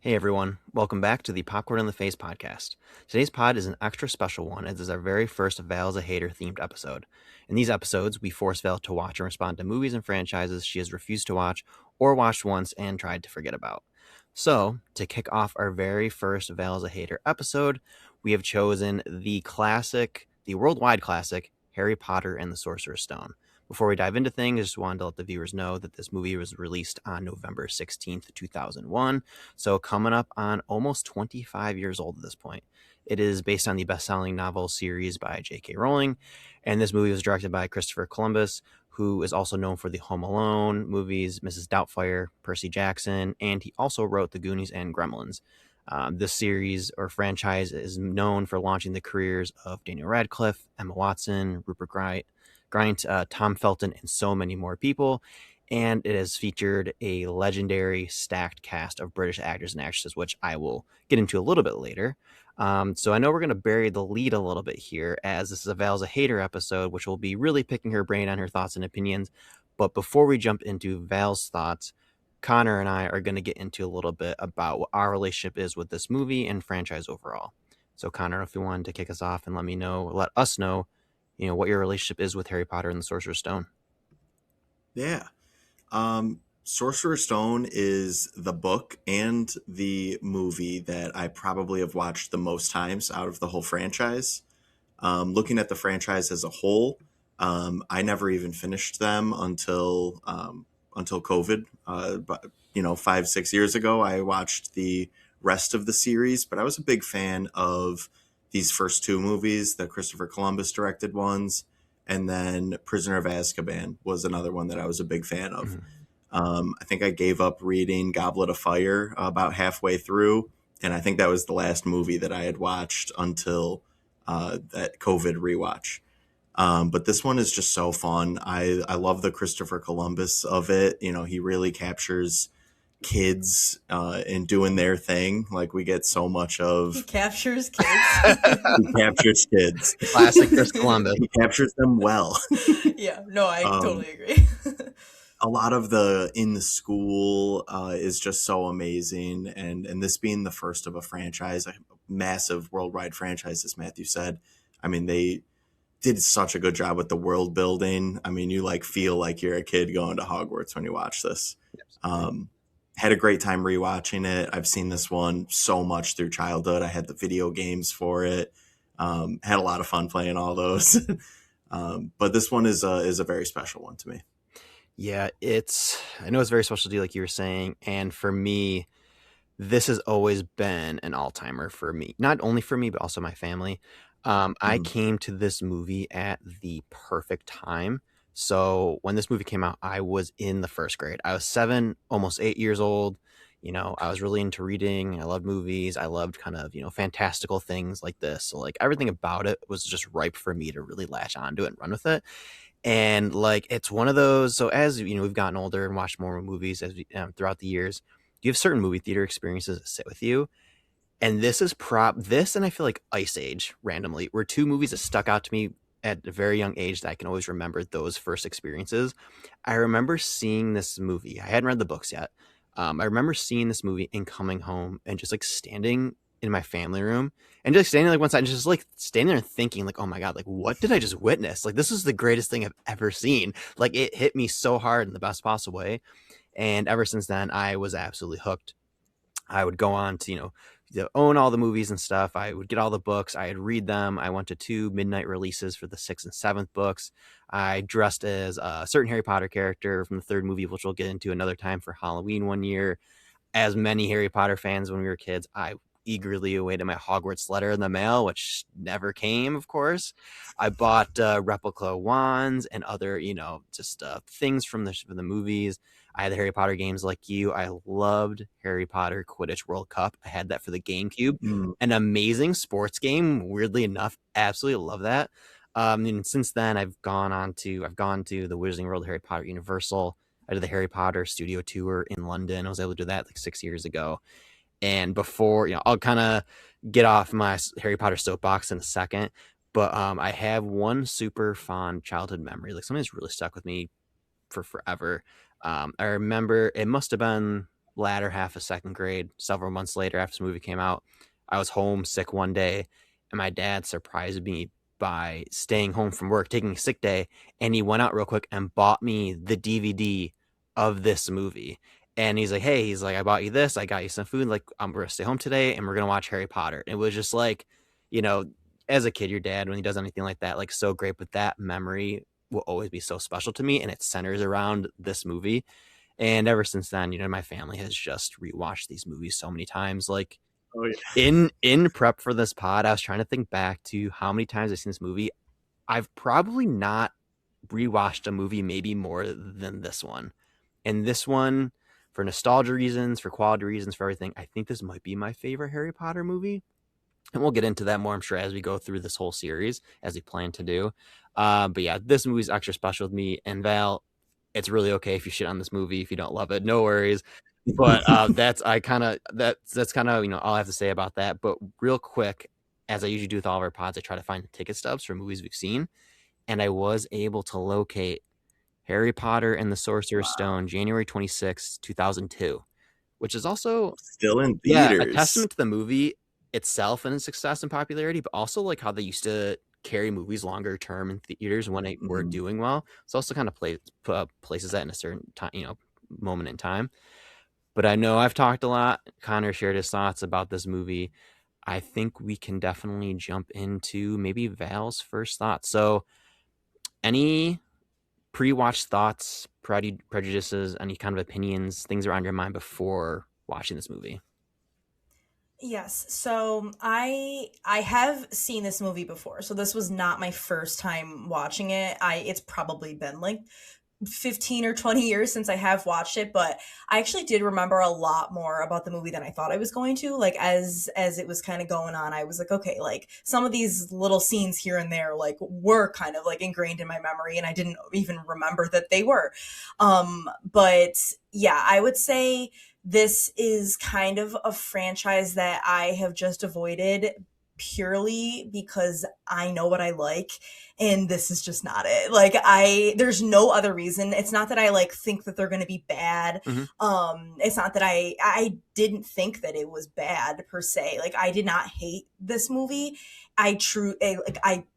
Hey everyone, welcome back to the Popcorn in the Face podcast. Today's pod is an extra special one as it is our very first Val's a Hater themed episode. In these episodes, we force Val to watch and respond to movies and franchises she has refused to watch or watched once and tried to forget about. So, to kick off our very first Val's a Hater episode, we have chosen the worldwide classic, Harry Potter and the Sorcerer's Stone. Before we dive into things, I just wanted to let the viewers know that this movie was released on November 16th, 2001. So coming up on almost 25 years old at this point. It is based on the best-selling novel series by J.K. Rowling, and this movie was directed by Christopher Columbus, who is also known for the Home Alone movies, Mrs. Doubtfire, Percy Jackson, and he also wrote The Goonies and Gremlins. This series or franchise is known for launching the careers of Daniel Radcliffe, Emma Watson, Rupert Grint, Tom Felton, and so many more people. And it has featured a legendary stacked cast of British actors and actresses, which I will get into a little bit later. So I know we're going to bury the lead a little bit here, as this is a Val's a Hater episode, which will be really picking her brain on her thoughts and opinions. But before we jump into Val's thoughts, Connor and I are going to get into a little bit about what our relationship is with this movie and franchise overall. So Connor, if you wanted to kick us off and let us know, what your relationship is with Harry Potter and the Sorcerer's Stone. Yeah. Sorcerer's Stone is the book and the movie that I probably have watched the most times out of the whole franchise. Looking at the franchise as a whole, I never even finished them until COVID. But 5-6 years ago, I watched the rest of the series. But I was a big fan of these first two movies, the Christopher Columbus directed ones, and then Prisoner of Azkaban was another one that I was a big fan of. Mm-hmm. I think I gave up reading Goblet of Fire about halfway through, and I think that was the last movie that I had watched until that COVID rewatch. But this one is just so fun. I love the Christopher Columbus of it. He really captures kids and doing their thing. Like, we get so much He of captures kids. he captures kids. Classic Chris Columbus. He captures them well. Yeah, no, I Um, totally agree. a lot of the in the school is just so amazing, and this being the first of a franchise, a massive worldwide franchise, as Matthew said. I mean, they did such a good job with the world building. I mean, you feel like you're a kid going to Hogwarts when you watch this. Had a great time rewatching it. I've seen this one so much through childhood. I had the video games for it. Had a lot of fun playing all those. But this one is a very special one to me. Yeah, I know it's very special to you, like you were saying. And for me, this has always been an all-timer for me. Not only for me, but also my family. I came to this movie at the perfect time. So when this movie came out, I was in the first grade. I was 7, almost 8 years old. I was really into reading. I loved movies. I loved kind of, fantastical things like this. So like everything about it was just ripe for me to really latch onto it and run with it. And like it's one of those. So as we've gotten older and watched more movies throughout the years, you have certain movie theater experiences that sit with you. And this and I feel like Ice Age randomly were two movies that stuck out to me at a very young age that I can always remember those first experiences. I remember seeing this movie. I hadn't read the books yet. I remember seeing this movie and coming home and just like standing in my family room and just standing like one side and just like standing there and thinking like, oh my God, like what did I just witness? Like this is the greatest thing I've ever seen. Like it hit me so hard in the best possible way. And ever since then, I was absolutely hooked. I would go on to, own all the movies and stuff. I would get all the books. I'd read them. I went to 2 midnight releases for the 6th and 7th books. I dressed as a certain Harry Potter character from the 3rd movie, which we'll get into another time for Halloween one year. As many Harry Potter fans when we were kids, I eagerly awaited my Hogwarts letter in the mail, which never came, of course. I bought replica wands and other, just things from the movies. I had the Harry Potter games like you. I loved Harry Potter Quidditch World Cup. I had that for the GameCube. An amazing sports game, weirdly enough. Absolutely love that. And since then, I've gone to the Wizarding World of Harry Potter Universal. I did the Harry Potter studio tour in London. I was able to do that like 6 years ago. And before, I'll kind of get off my Harry Potter soapbox in a second. But I have one super fond childhood memory, like something that's really stuck with me for forever. I remember it must have been latter half of second grade, several months later after the movie came out. I was homesick one day, and my dad surprised me by staying home from work, taking a sick day, and he went out real quick and bought me the DVD of this movie. And he's like, "Hey, he's like, I bought you this. I got you some food. Like, we're gonna stay home today, and we're gonna watch Harry Potter." And it was just like, you know, as a kid, your dad, when he does anything like that, like so great. But that memory will always be so special to me, and it centers around this movie. And ever since then, my family has just rewatched these movies so many times. Like Oh yeah. in prep for this pod, I was trying to think back to how many times I've seen this movie. I've probably not rewatched a movie maybe more than this one. And this one, for nostalgia reasons, for quality reasons, for everything, I think this might be my favorite Harry Potter movie. And we'll get into that more, I'm sure, as we go through this whole series, as we plan to do. But yeah, this movie's extra special with me. And Val, it's really okay if you shit on this movie if you don't love it. No worries. But that's kind of all I have to say about that. But real quick, as I usually do with all of our pods, I try to find ticket stubs for movies we've seen, and I was able to locate Harry Potter and the Sorcerer's Wow. Stone, January 26, 2002, which is also, Still in yeah, a theaters. testament to the movie itself and its success and popularity, but also like how they used to carry movies longer term in theaters when they were Mhm. doing well. It's also kind of places that in a certain time, moment in time. But I know I've talked a lot. Connor shared his thoughts about this movie. I think we can definitely jump into maybe Val's first thoughts. So, any pre-watch thoughts, prejudices, any kind of opinions, things that are on your mind before watching this movie? Yes. So I have seen this movie before. So this was not my first time watching it. I It's probably been like 15 or 20 years since I have watched it, but I actually did remember a lot more about the movie than I thought I was going to. Like as it was kind of going on, I was like, okay, like some of these little scenes here and there like were kind of like ingrained in my memory and I didn't even remember that they were. But yeah, I would say this is kind of a franchise that I have just avoided purely because I know what I like and this is just not it. Like there's no other reason. It's not that I like think that they're going to be bad. Mm-hmm. It's not that I didn't think that it was bad per se. Like I did not hate this movie. I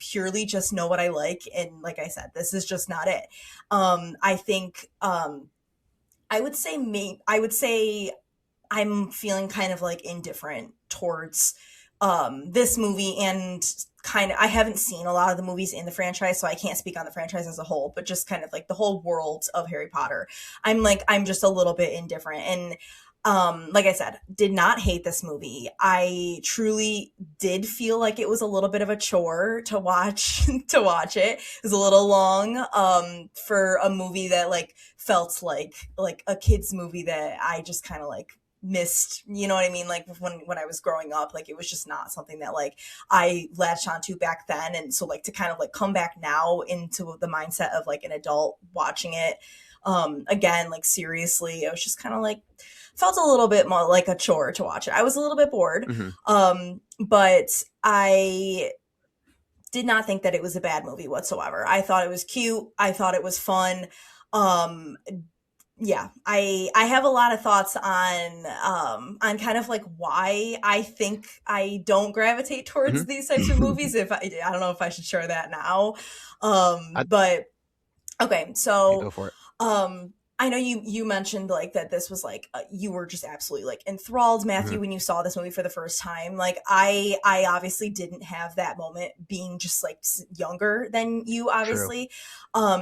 purely just know what I like and like I said, this is just not it. I think I would say I'm feeling kind of like indifferent towards this movie and kind of I haven't seen a lot of the movies in the franchise, so I can't speak on the franchise as a whole, but just kind of like the whole world of Harry Potter. I'm just a little bit indifferent and like I said, did not hate this movie. I truly did feel like it was a little bit of a chore to watch to watch it. It was a little long for a movie that like felt like a kids movie that I just kind of like missed, you know what I mean? Like when I was growing up, like it was just not something that like I latched onto back then. And so like to kind of like come back now into the mindset of like an adult watching it again, like seriously, I was just kind of like felt a little bit more like a chore to watch it. I was a little bit bored. Mm-hmm. But I did not think that it was a bad movie whatsoever. I thought it was cute. I thought it was fun. Um, yeah, I have a lot of thoughts on kind of like why I think I don't gravitate towards these types of movies. If I don't know if I should share that now, I but okay, Yeah, so go for it. I know you mentioned like that this was like you were just absolutely like enthralled, Mm-hmm. Matthew, when you saw this movie for the first time. Like I obviously didn't have that moment being just like younger than you True. obviously.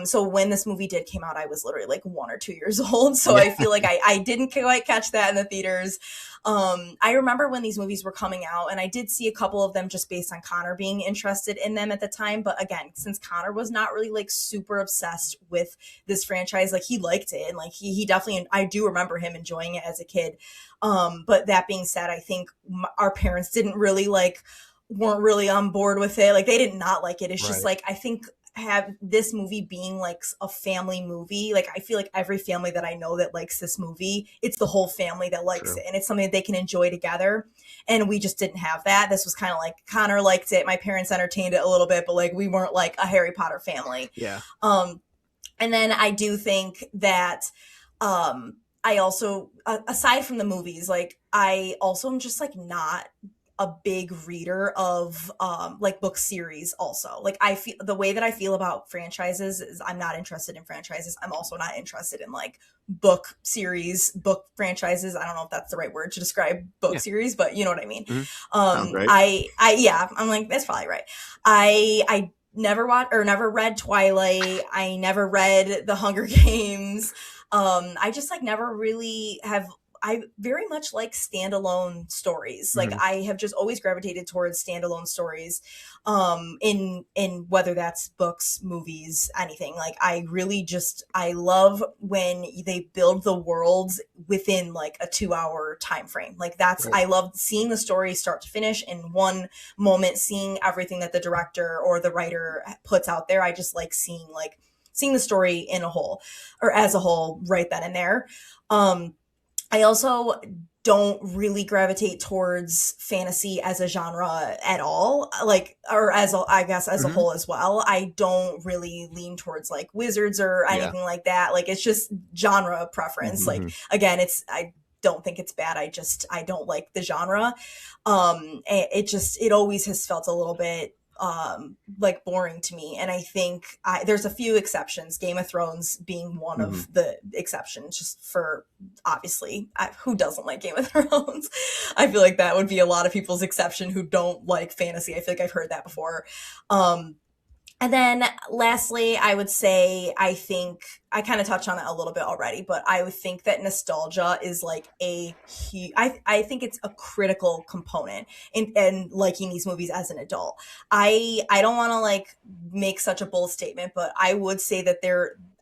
So when this movie did came out, I was literally like 1 or 2 years old, so Yeah. I feel like I didn't quite catch that in the theaters. I remember when these movies were coming out, and I did see a couple of them just based on Connor being interested in them at the time. But again, since Connor was not really like super obsessed with this franchise, like he liked it, and like he definitely, I do remember him enjoying it as a kid. But that being said, I think our parents didn't really like weren't really on board with it. Like they did not like it. It's just Right. like I think have this movie being like a family movie, like I feel like every family that I know that likes this movie, it's the whole family that likes True. it and it's something that they can enjoy together, and we just didn't have that. This was kind of like Connor liked it, my parents entertained it a little bit, but like we weren't like a Harry Potter family. Yeah. um and then I do think that I also, aside from the movies, like I also am just like not a big reader of like book series also. Like I feel the way that I feel about franchises is I'm not interested in franchises. I'm also not interested in like book series, book franchises. I don't know if that's the right word to describe book Yeah. series, but you know what I mean. Mhm. Sounds right. I yeah, I'm like that's probably right. I never watched or never read Twilight. I never read The Hunger Games. I just like never really have. I very much like standalone stories. Like Mhm. I have just always gravitated towards standalone stories, in whether that's books, movies, anything. Like I really just I love when they build the worlds within like a 2 hour time frame. Like that's Right. I love seeing the story start to finish in one moment, seeing everything that the director or the writer puts out there. I just like seeing the story in a whole or as a whole right then and there. Um, I also don't really gravitate towards fantasy as a genre at all, like or as a, I guess as a Mhm. whole as well. I don't really lean towards like wizards or Yeah. anything like that. Like it's just genre preference. Mhm. Like Mhm. again, it's I don't think it's bad. I don't like the genre. It always has felt a little bit like boring to me, and I think there's a few exceptions, Game of Thrones being one Mhm. of the exceptions, just for obviously who doesn't like Game of Thrones. I feel like that would be a lot of people's exception who don't like fantasy. I feel like I've heard that before. um and then lastly, I would say I think I kind of touched on it a little bit already, but I would think that nostalgia is like a huge, I think it's a critical component in liking these movies as an adult. I don't want to like make such a bold statement, but I would say that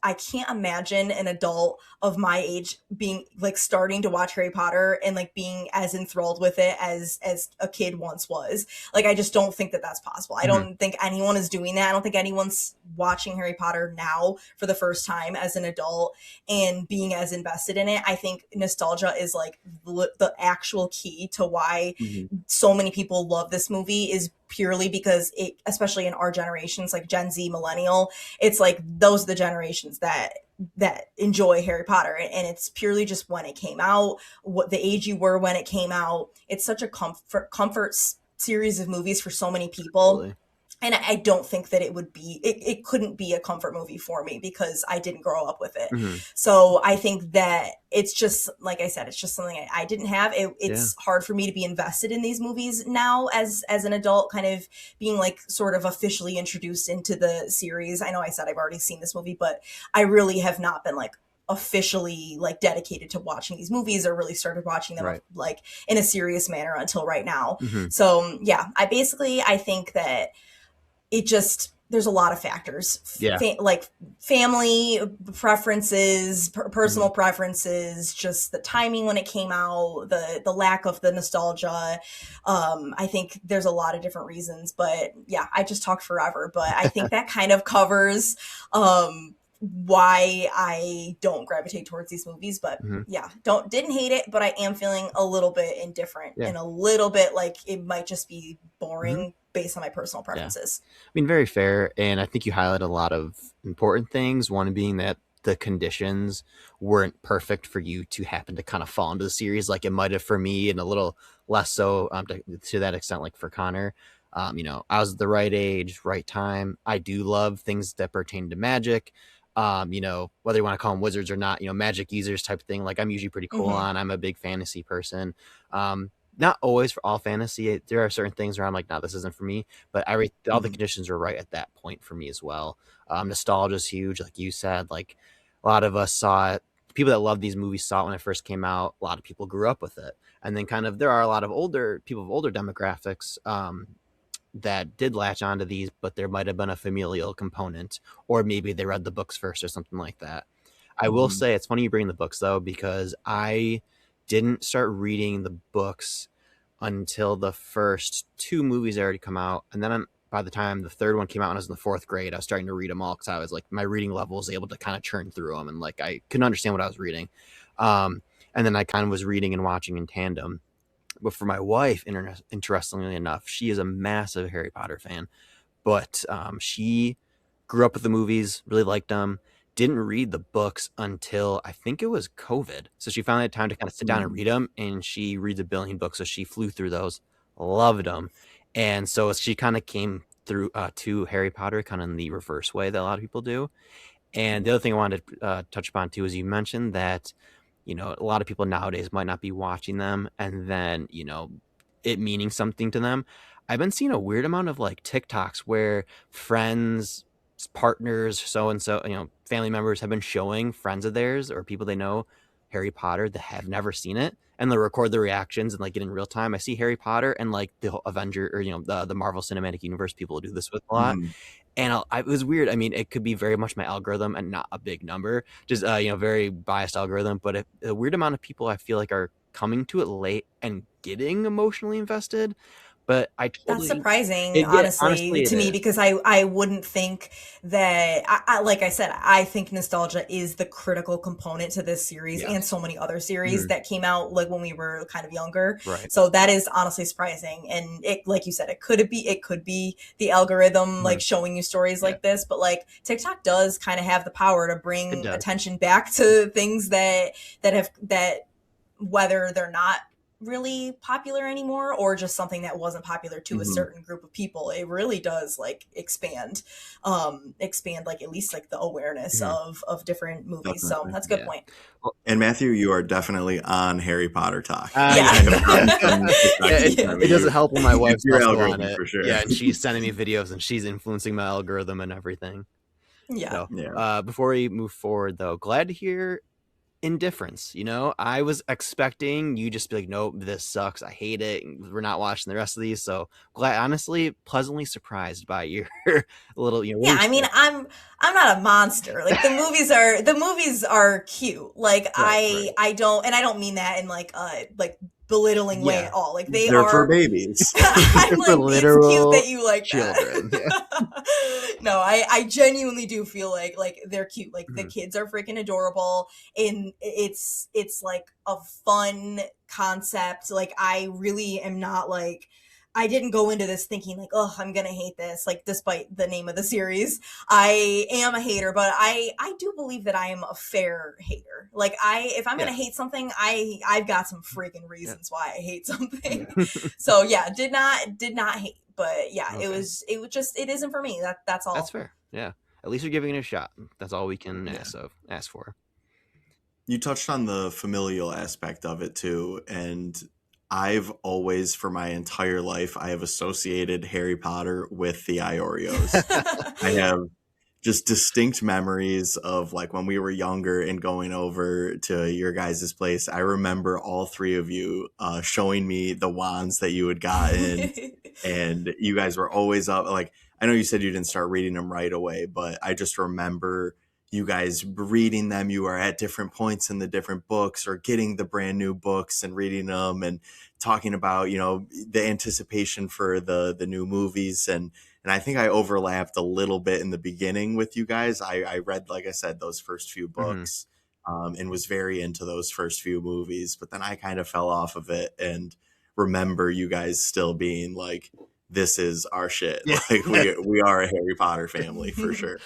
I can't imagine an adult of my age being like starting to watch Harry Potter and like being as enthralled with it as a kid once was. Like I just don't think that that's possible. I Mhm. don't think anyone is doing that. I don't think anyone's watching Harry Potter now for the first time as an adult and being as invested in it. I think nostalgia is like the actual key to why Mhm. so many people love this movie is purely because it, especially in our generations, like Gen Z, millennial, it's like those are the generations that enjoy Harry Potter, and it's purely just when it came out, what the age you were when it came out. It's such a comfort series of movies for so many people, Absolutely. and I don't think that it couldn't be a comfort movie for me because I didn't grow up with it. Mhm. So I think that it's just like I said, it's just something I didn't have. Yeah. It's hard for me to be invested in these movies now as an adult, kind of being like sort of officially introduced into the series. I know I said I've already seen this movie, but I really have not been like officially like dedicated to watching these movies or really started watching them Right. like in a serious manner until right now. Mhm. So yeah, I think that it just there's a lot of factors, Yeah. like family preferences, Mhm. personal preferences, just the timing when it came out, the lack of the nostalgia. I think there's a lot of different reasons, but yeah, I just talked forever, but I think that kind of covers why I don't gravitate towards these movies. But Mhm. yeah, don't didn't hate it, but I am feeling a little bit indifferent Yeah. and a little bit like it might just be Mhm. boring based on my personal Yeah. preferences. I mean, very fair. And I think you highlight a lot of important things. One being that the conditions weren't perfect for you to happen to kind of fall into the series, like it might have for me, and a little less so to that extent, like for Connor. I was the right age, right time. I do love things that pertain to magic. Whether you want to call them wizards or not, magic users type of thing. Like I'm usually pretty cool Mm-hmm. on. I'm a big fantasy person. Not always for all fantasy. There are certain things where I'm like, no, this isn't for me, but all the Mhm. conditions are right at that point for me as well. Nostalgia is huge, like you said. Like a lot of us saw it. People that love these movies saw it when it first came out. A lot of people grew up with it, and then kind of there are a lot of older people of older demographics that did latch onto these, but there might have been a familial component, or maybe they read the books first or something like that. I will Mhm. say it's funny you bring the books though, because I didn't start reading the books until the first two movies had already come out, and then by the time the third one came out when I was in the fourth grade, I was starting to read them all because I was like my reading level was able to kind of churn through them, and like I couldn't understand what I was reading. Um, and then I kind of was reading and watching in tandem. But for my wife, interestingly enough, she is a massive Harry Potter fan, but she grew up with the movies, really liked them, didn't read the books until I think it was COVID. So she finally had time to kind of sit down and Mm. read them, and she reads a billion books. So she flew through those, loved them. And so she kind of came through to Harry Potter kind of in the reverse way that a lot of people do. And the other thing I wanted to touch upon too is you mentioned that, a lot of people nowadays might not be watching them and then, it meaning something to them. I've been seeing a weird amount of like TikToks where friends, partners, so and so, family members have been showing friends of theirs or people they know Harry Potter that have never seen it, and they'll record the reactions and like get in real time. I see Harry Potter and like the whole Avenger or the Marvel Cinematic Universe people do this with a lot, Mhm. and it was weird. I mean, it could be very much my algorithm and not a big number, just very biased algorithm. But a weird amount of people I feel like are coming to it late and getting emotionally invested. But I That's totally, surprising, yeah, honestly, honestly, it to me is. because I wouldn't think that like I said, I think nostalgia is the critical component to this series and Yes, so many other series Mhm. that came out like when we were kind of younger. right. So that is honestly surprising, and it, like you said, it could be the algorithm Mhm. like showing you stories Yeah, like this, but like TikTok does kind of have the power to it bring does. attention back to things that whether they're not really popular anymore or just something that wasn't popular to a Mhm. certain group of people, it really does like expand like at least like the awareness Mhm. of different movies. So Definitely. that's a good Yeah. point. Well, And Matthew, you are definitely on Harry Potter talk. Yeah. I have gotten some yeah, TikToks it, from Yeah. it doesn't you. help when my It's wife's your also on algorithm it. for sure. Yeah, and she's sending me videos and she's influencing my algorithm and everything. Yeah. So, Yeah. before we move forward, though, glad to hear indifference. I was expecting you just be like, nope, this sucks. I hate it. We're not watching the rest of these. So glad, honestly, pleasantly surprised by your little, Yeah, I mean, wayward. I'm not a monster. Like the movies are cute. Like Right, right. I don't, and I don't mean that in like belittling way Yeah. at all. Like they They're for are. babies. I'm For like, it's cute literal that you like children. Yeah. that. No, I genuinely do feel like they're cute. Like the Mhm. kids are freaking adorable, and it's like a fun concept. Like I really am not like. I didn't go into this thinking like, oh, I'm gonna hate this. Like, despite the name of the series, I am a hater, but I do believe that I am a fair hater. Like, if I'm Yeah. gonna hate something, I've got some freaking Yeah. reasons why I hate something. So yeah, did not hate, but yeah, it Okay. was it was just it isn't for me. That's That's all. fair. Yeah. At least you're giving it a shot. That's all we can Yeah. ask for. You touched on the familial aspect of it too, and I've always, for my entire life, I have associated Harry Potter with the Ioreos. I have just distinct memories of like when we were younger and going over to your guys' place. I remember all three of you showing me the wands that you had gotten, and you guys were always up. Like, I know you said you didn't start reading them right away, but I just remember you guys reading them. You are at different points in the different books or getting the brand new books and reading them and talking about, the anticipation for the new movies. And I think I overlapped a little bit in the beginning with you guys. I read, like I said, those first few Hmm. books, and was very into those first few movies, but then I kind of fell off of it and remember you guys still being like, this is our shit. Yeah. Like we are a Harry Potter family for sure.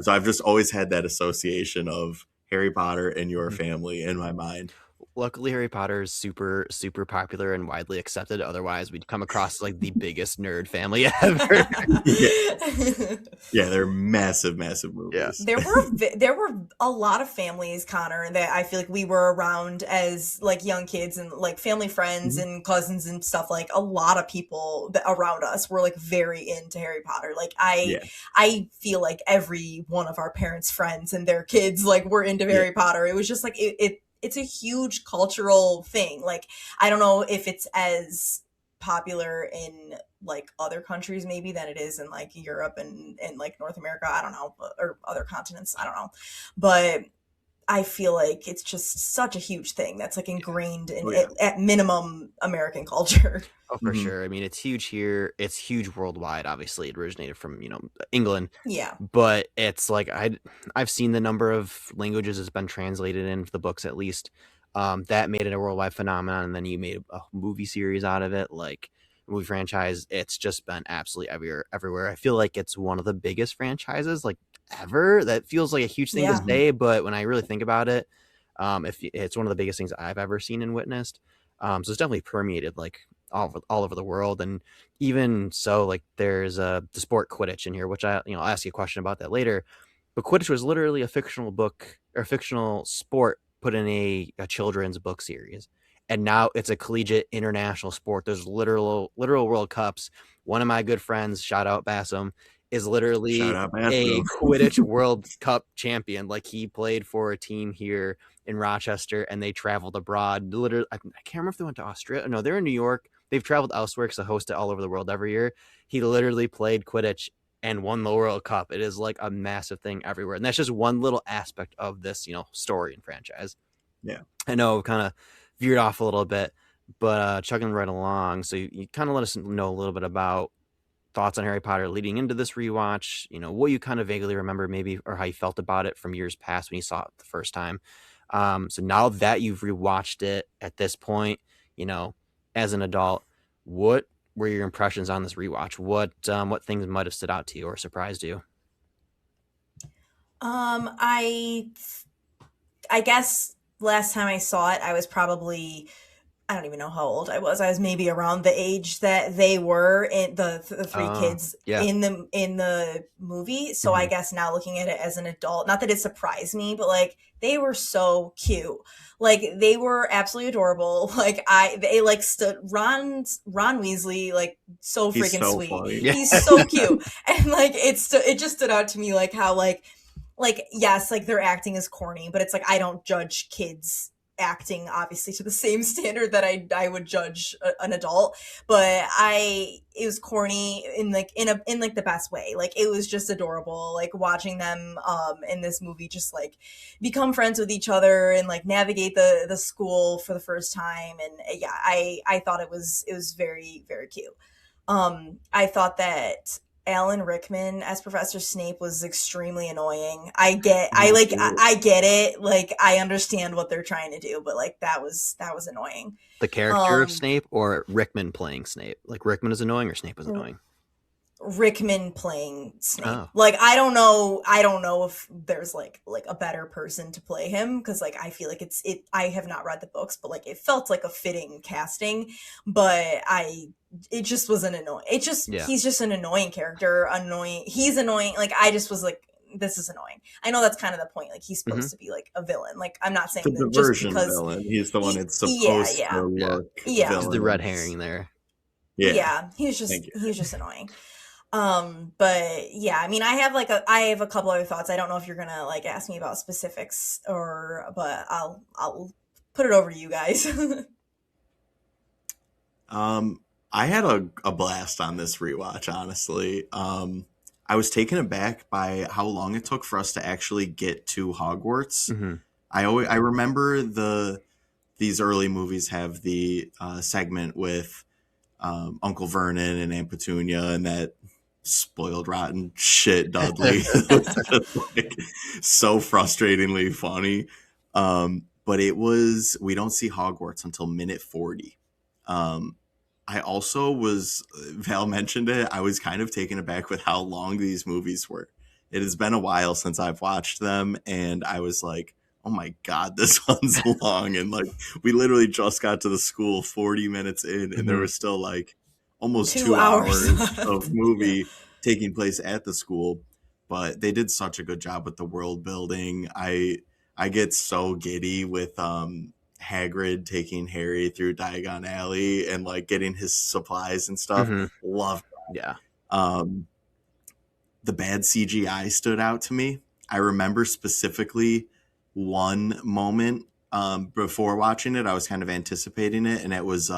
So I've just always had that association of Harry Potter and your Mhm. family in my mind. Luckily, Harry Potter is super, super popular and widely accepted. Otherwise, we'd come across like the biggest nerd family ever. Yeah, yeah, they're massive, massive Yeah. movies. there were a lot of families, Connor, that I feel like we were around as like young kids and like family friends Mhm. and cousins and stuff. Like a lot of people that around us were like very into Harry Potter. Like I Yeah, I feel like every one of our parents' friends and their kids like were into yeah. Harry Potter. It was just like it's a huge cultural thing. Like I don't know if it's as popular in like other countries maybe than it is in like Europe and like North America. I don't know, or other continents. I don't know, but I feel like it's just such a huge thing that's like ingrained in Oh yeah. at minimum American culture. Oh, for Hmm. sure. I mean, it's huge here. It's huge worldwide. Obviously, it originated from England, Yeah. but it's like I've seen the number of languages it's been translated in for the books at least. That made it a worldwide phenomenon, and then you made a movie series out of it, like movie franchise. It's just been absolutely everywhere. Everywhere. I feel like it's one of the biggest franchises. Like ever. That feels like a huge thing to Yeah. Mhm. say, but when I really think about it, if it's one of the biggest things I've ever seen and witnessed. So it's definitely permeated like all over the world, and even so, like there's the sport Quidditch in here, which I'll ask you a question about that later. But Quidditch was literally a fictional book or a fictional sport put in a children's book series, and now it's a collegiate international sport. There's literal World Cups. One of my good friends, shout out Bassam, is Shout literally out a Basso. Quidditch World Cup champion. Like he played for a team here in Rochester, and they traveled abroad. Literally, I can't remember if they went to Australia. No, they're in New York. They've traveled elsewhere because they host it all over the world every year. He literally played Quidditch and won the World Cup. It is like a massive thing everywhere, and that's just one little aspect of this, story and franchise. Yeah. I know I've kind of veered off a little bit, but chugging right along. So you kind of let us know a little bit about thoughts on Harry Potter leading into this rewatch, what you kind of vaguely remember maybe or how you felt about it from years past when you saw it the first time. So now that you've rewatched it at this point, you know, as an adult, what were your impressions on this rewatch? What things might have stood out to you or surprised you? I guess last time I saw it, I was probably, I don't even know how old I was. I was maybe around the age that they were in the three kids Yeah. in the movie. So I Hmm. guess now looking at it as an adult, not that it surprised me, but like they were so cute. Like they were absolutely adorable. Like they like stood Ron Weasley, like so He's freaking so sweet. funny. Yeah. He's so cute. And like it just stood out to me like how like yes, like their acting is corny, but it's like I don't judge kids acting obviously to the same standard that I would judge an adult, but it was corny in like the best way. Like it was just adorable, like watching them in this movie just like become friends with each other and like navigate the school for the first time. And yeah, I thought it was very very cute. I thought that Alan Rickman as Professor Snape was extremely annoying. Me too. I get it. Like I understand what they're trying to do, but like that was annoying. The character of Um Snape or Rickman playing Snape? Like Rickman is annoying or Snape was annoying? Rickman playing Snape. Oh. Like I don't know if there's like a better person to play him cuz like I feel like I have not read the books, but like it felt like a fitting casting, but it just was an annoying. Yeah. He's just an annoying character, annoying. He's annoying. Like I just was like this is annoying. I know that's kind of the point. Like he's Hmm. supposed to be like a villain. Like I'm not The saying that just diversion because villain. He's the one that's yeah, supposed to yeah. Yeah. look Yeah. He's the red villainous. herring there. Yeah. Yeah, Thank you. he was just annoying. But yeah, I mean, I have a couple other thoughts. I don't know if you're gonna like ask me about specifics but I'll put it over to you guys. Um, I had a blast on this rewatch, honestly. I was taken aback by how long it took for us to actually get to Hogwarts. Hmm. I remember these early movies have the segment with Uncle Vernon and Aunt Petunia and that spoiled rotten shit Dudley. It was just like so frustratingly funny. But we don't see Hogwarts until minute 40. Um, I also was, Val mentioned it, I was kind of taken aback with how long these movies were. It has been a while since I've watched them, and I was like, oh my God, this one's long. And like, we literally just got to the school 40 minutes in, and there Hmm. was still like almost 2 two hours hours of left. movie taking place at the school. But they did such a good job with the world building. I get so giddy with Hagrid taking Harry through Diagon Alley and like getting his supplies and stuff. Hmm. Love Yeah. um, the bad CGI stood out to me. I remember specifically one moment before watching it. I was kind of anticipating it, and it was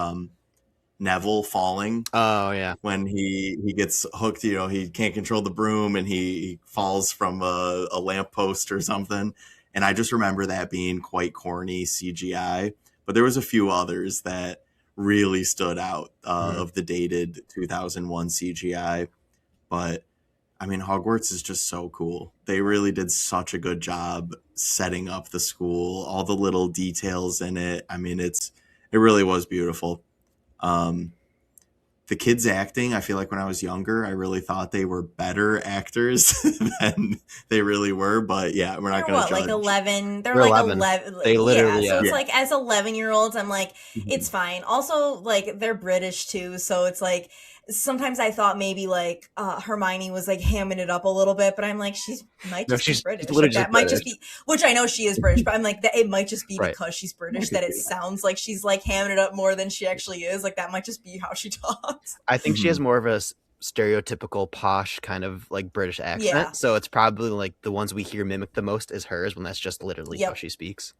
Neville falling Oh yeah. when he gets hooked. You know, he can't control the broom, and he falls from a lamppost or something. And I just remember that being quite corny CGI. But there was a few others that really stood out Hmm. of the dated 2001 CGI. But I mean, Hogwarts is just so cool. They really did such a good job setting up the school, all the little details in it. I mean, it really was beautiful. Um, the kids acting, I feel like when I was younger, I really thought they were better actors than they really were. But yeah, we're not They're going to what, like judge. 11? They're They're like 11. 11. They Yeah, literally, so yeah. it's Yeah. like as 11-year-olds, I'm like, Mhm. it's fine. Also, like, they're British too, so it's like sometimes I thought maybe like Hermione was like hamming it up a little bit, but I'm like, she might No, just be she's British. literally Like, just that might British. just be, which I know she is British, but I'm like, that it might just be Right. because she's British that it sounds like she's like hamming it up more than she actually is. Like, that might just be how she talks. I think she has Mhm. more of a stereotypical posh kind of like British Yeah. accent. So it's probably like the ones we hear mimic the most is hers when that's just literally how Yep. she speaks.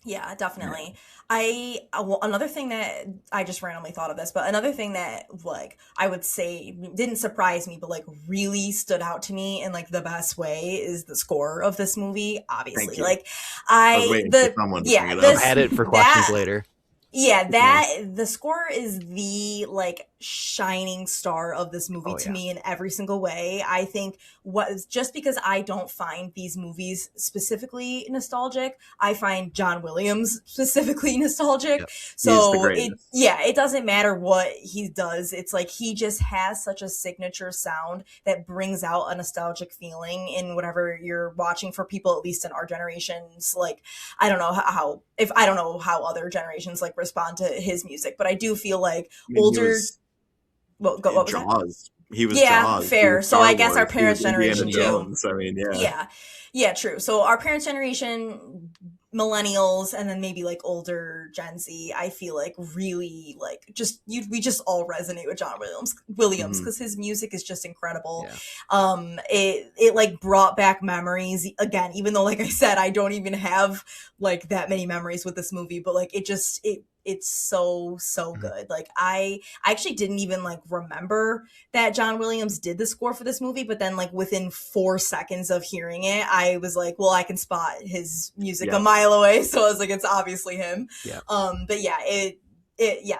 Yeah, definitely. Well, another thing that I just randomly thought of this, but another thing that like I would say didn't surprise me, but like really stood out to me in like the best way is the score of this movie. Thank Obviously, you. like I was I waiting for the someone to bring yeah it I up. this had it for questions that later. yeah, Nice. the score is the like shining star of this movie Oh, to yeah. me in every single way. I think just because I don't find these movies specifically nostalgic, I find John Williams specifically nostalgic. Yep. He is the So greatest. it doesn't matter what he does. It's like he just has such a signature sound that brings out a nostalgic feeling in whatever you're watching for people, at least in our generations. Like, I don't know I don't know how other generations like respond to his music, but I do feel like I mean, he older. was What was that? Jaws. He was Yeah, Jaws. He fair. was So Star I guess our Wars. He was parents' Indiana generation too. Jones. I mean, yeah. Yeah, true. So our parents' generation, millennials, and then maybe like older Gen Z, I feel like really like we just all resonate with John Williams Mhm. because his music is just incredible. Yeah. It like brought back memories again, even though like I said, I don't even have like that many memories with this movie, but like it's so Mhm. good. Like I actually didn't even like remember that John Williams did the score for this movie, but then like within 4 seconds of hearing it, I was like, well, I can spot his music a Yep. mile away. So I was like, it's obviously him. Yeah. But yeah,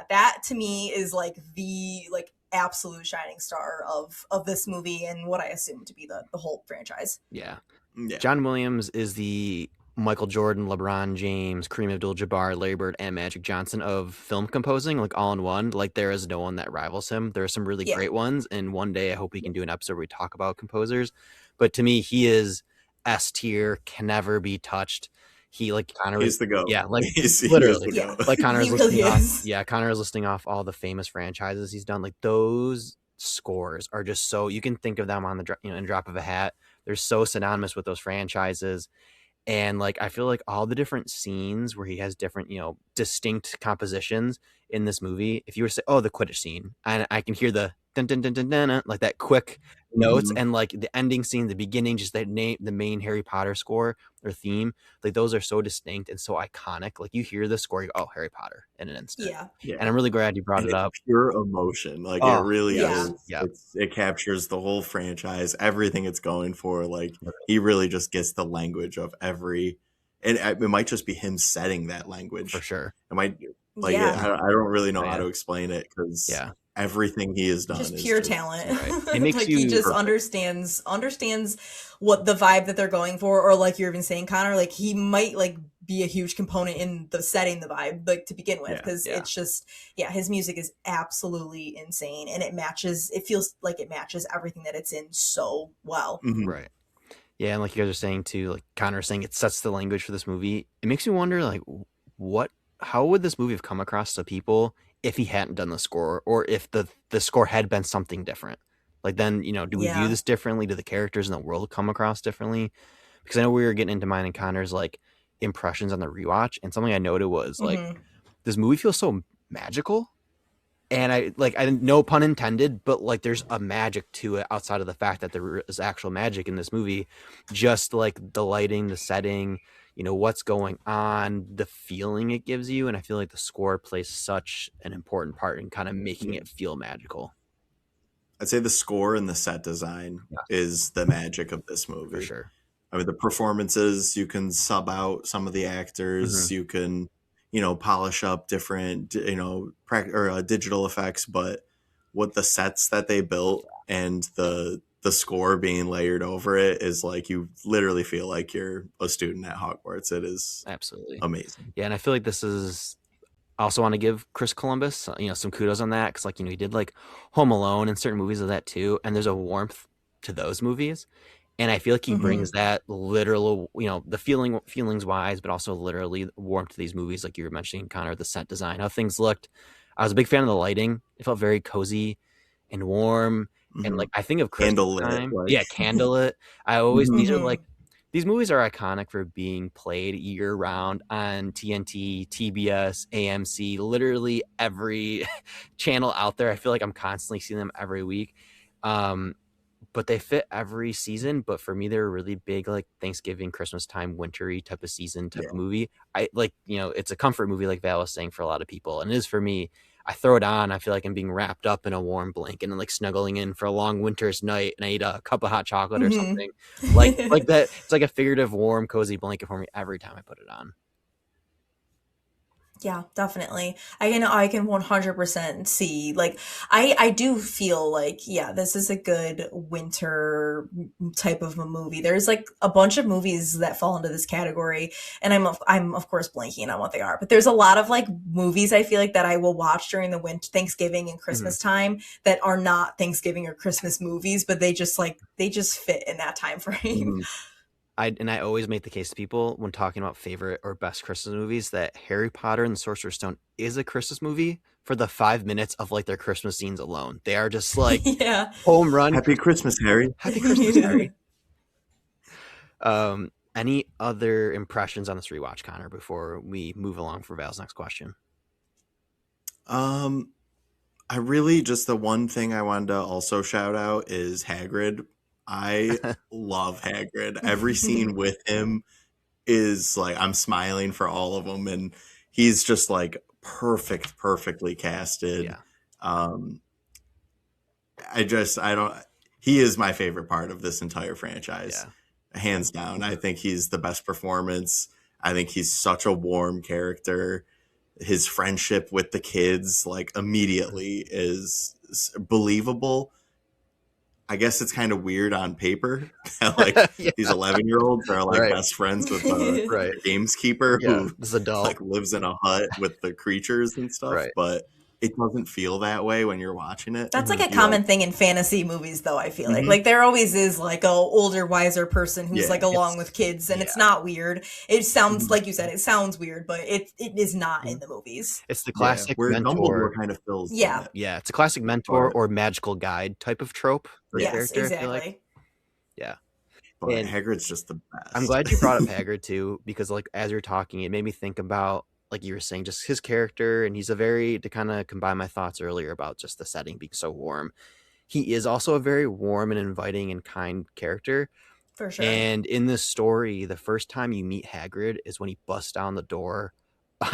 that to me is like the like absolute shining star of this movie and what I assume to be the whole franchise. Yeah. Yeah. John Williams is the Michael Jordan, LeBron James, Kareem Abdul-Jabbar, Larry Bird, and Magic Johnson of film composing, like all in one. Like there is no one that rivals him. There are some really Yeah. great ones, and one day I hope we can do an episode where we talk about composers. But to me, he is S tier, can never be touched. He like Connor was, He's the GOAT. yeah, like He is literally, the Yeah, GOAT. like Connor he was really listing off. is. Yeah, Connor is listing off all the famous franchises he's done. Like those scores are just so you can think of them on the in a drop of a hat. They're so synonymous with those franchises. And like I feel like all the different scenes where he has different, distinct compositions in this movie. If you were to say, "Oh, the Quidditch scene," and I can hear the dun dun dun dun dun, dun like that quick notes, Mhm. and like the ending scene, the beginning, just that name, the main Harry Potter score or theme, like those are so distinct and so iconic. Like you hear the score, you go, "Oh, Harry Potter!" in an instant. Yeah. Yeah. And I'm really glad you brought And it it's up. pure emotion. Like it Oh, really Yeah. is. yeah. It captures the whole franchise, everything it's going for. Like he really just gets the language of every, and it might just be him setting that language. For sure. It might like Yeah. I don't really know Oh, how yeah. to explain it because Yeah. everything he has done Just is pure just talent. Right. It makes like you he just perfect. understands what the vibe that they're going for, or like you're even saying, Connor, like he might like be a huge component in the setting the vibe like to begin with, Yeah. because Yeah. it's just his music is absolutely insane and it feels like it matches everything that it's in so well. Mhm. Right. Yeah, and like you guys are saying too, like Connor was saying, it sets the language for this movie. It makes me wonder, like, how would this movie have come across to people if he hadn't done the score, or if the score had been something different? Like then, do we view Yeah. this differently? Do the characters in the world come across differently? Because I know we were getting into mine and Connor's like impressions on the rewatch, and something I noted was like Mhm. this movie feels so magical. And I didn't, no pun intended, but like there's a magic to it outside of the fact that there is actual magic in this movie. Just like the lighting, the setting, what's going on, the feeling it gives you. And I feel like the score plays such an important part in kind of making it feel magical. I'd say the score and the set design is the magic of this movie. For sure. I mean, the performances, you can sub out some of the actors, you can, polish up different, digital effects, but what the sets that they built and the score being layered over it is like you literally feel like you're a student at Hogwarts. It is Absolutely amazing. Yeah, and I feel like this is I also want to give Chris Columbus, some kudos on that because, like, he did like Home Alone and certain movies of that too, and there's a warmth to those movies, and I feel like he Hmm. brings that literal, the feelings wise, but also literally warmth to these movies, like you were mentioning, Connor, the set design, how things looked. I was a big fan of the lighting. It felt very cozy and warm, and Hmm. like I think of Christmas Candlelit, time, like. yeah, candlelit. I always Mhm. Hmm. these movies are iconic for being played year round on TNT, TBS, AMC, literally every channel out there. I feel like I'm constantly seeing them every week. Um, but they fit every season. But for me, they're a really big, like, Thanksgiving, Christmas time, wintry type of season type of Yeah. movie. I like, it's a comfort movie, like Val was saying, for a lot of people, and it is for me. I throw it on, I feel like I'm being wrapped up in a warm blanket and like snuggling in for a long winter's night, and I eat a cup of hot chocolate or Hmm. something. Like that. It's like a figurative, warm, cozy blanket for me every time I put it on. Yeah, definitely. I can 100% see, like, I do feel like, yeah, this is a good winter type of a movie. There's like a bunch of movies that fall into this category, and I'm of course blanking on what they are, but there's a lot of like movies I feel like that I will watch during the winter, Thanksgiving and Mhm. Christmas time, that are not Thanksgiving or Christmas movies, but they just fit in that time frame. Mhm. I always make the case to people when talking about favorite or best Christmas movies that Harry Potter and the Sorcerer's Stone is a Christmas movie for the 5 minutes of like their Christmas scenes alone. They are just like Yeah. home run Happy Christmas. Christmas, Harry. Happy Christmas, Harry. Any other impressions on this rewatch, Connor, before we move along for Val's next question? Um, I really just the one thing I wanted to also shout out is Hagrid. I love Hagrid. Every scene with him is like I'm smiling for all of them, and he's just like perfectly casted. Yeah, Um, I don't. He is my favorite part of this entire franchise, yeah, hands down. I think he's the best performance. I think he's such a warm character. His friendship with the kids, like, immediately is believable. I guess it's kind of weird on paper that, like, these yeah. 11-year-olds are like Right, best friends with the right. gameskeeper Yeah, who this adult. like lives in a hut with the creatures and stuff, Right. but it doesn't feel that way when you're watching it. That's like Hmm. a You like, common thing in fantasy movies, though, I feel like. mhm, Like, there always is, like, a older, wiser person who's, yeah, like, along It's with kids, and it's yeah. not weird. It sounds, mhm, like you said, it sounds weird, but it is not in mhm, the movies. It's the yeah. classic Where Dumbledore mentor. kind of fills in Yeah. it, Yeah, it's a classic mentor but or magical guide type of trope for a yeah, Yes, character, I feel like. exactly. Yeah. but And Hagrid's just the I'm best. glad you brought up Hagrid too, because like as you're talking, it made me think about, like you were saying, just his character, and he's a very, to kind of combine my thoughts earlier about just the setting being so warm. He is also a very warm and inviting and kind character. For sure. And in this story, the first time you meet Hagrid is when he busts down the door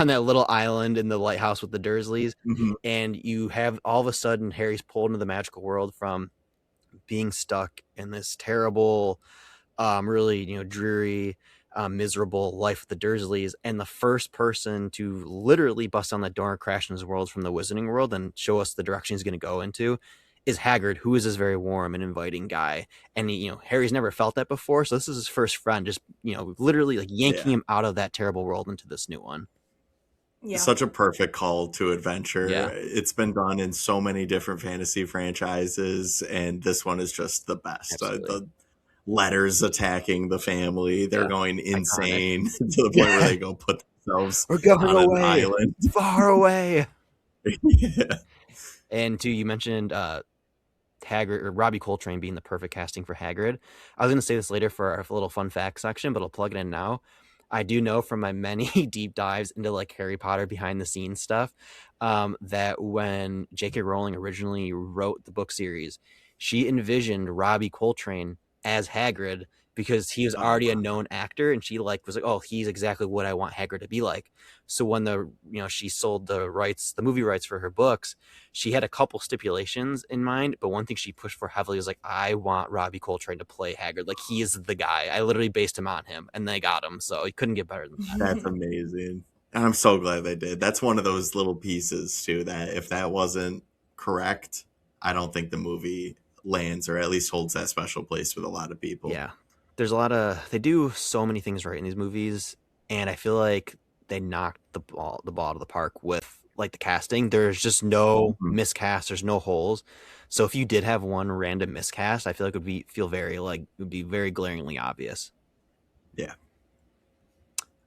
on that little island in the lighthouse with the Dursleys, Mhm, and you have all of a sudden Harry's pulled into the magical world from being stuck in this terrible, really, dreary, miserable life with the Dursleys. And the first person to literally bust on that door and crash in his world from the Wizarding World and show us the direction he's going to go into is Hagrid, who is this very warm and inviting guy. And Harry's never felt that before, so this is his first friend, just literally like yanking yeah. him out of that terrible world into this new one. Yeah. Such a perfect call to adventure. Yeah, It's been done in so many different fantasy franchises, and this one is just the best. absolutely. The letters attacking the family, they're Yeah, going iconic. insane to the point where they go put themselves We're going on an away, island. far away. Yeah. And two, you mentioned Hagrid or Robbie Coltrane being the perfect casting for Hagrid. I was going to say this later for our little fun fact section, but I'll plug it in now. I do know from my many deep dives into like Harry Potter behind the scenes stuff, that when J.K. Rowling originally wrote the book series, she envisioned Robbie Coltrane as Hagrid because he was Oh, already a wow. known actor, and she like was like, oh, he's exactly what I want Hagrid to be like. So when she sold the movie rights for her books, she had a couple stipulations in mind, but one thing she pushed for heavily was like, I want Robbie Coltrane to play Hagrid. Like, he is the guy. I literally based him on him, and they got him, so he couldn't get better than that. That's amazing. And I'm so glad they did. That's one of those little pieces, too, that if that wasn't correct, I don't think the movie lands or at least holds that special place with a lot of people. Yeah. They do so many things right in these movies, and I feel like they knocked the ball out of the park with like the casting. There's just no Mhm. miscast. There's no holes. So if you did have one random miscast, I feel like it would be very glaringly obvious. Yeah.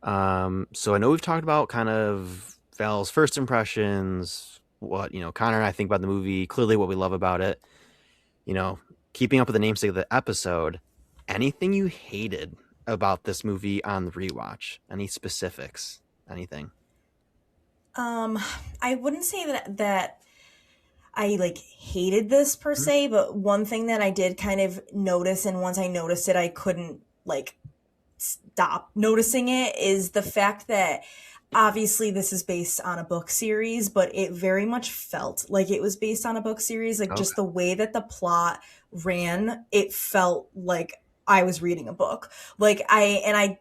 So I know we've talked about kind of Val's first impressions, what, Connor and I think about the movie, clearly what we love about it, you know, keeping up with the namesake of the episode. Anything you hated about this movie on the rewatch? Any specifics? Anything? Um, I wouldn't say that I like hated this per Mhm. se, but one thing that I did kind of notice, and once I noticed it, I couldn't like stop noticing it, is the fact that obviously this is based on a book series, but it very much felt like it was based on a book series. Like Okay. just the way that the plot ran, it felt like I was reading a book. Like I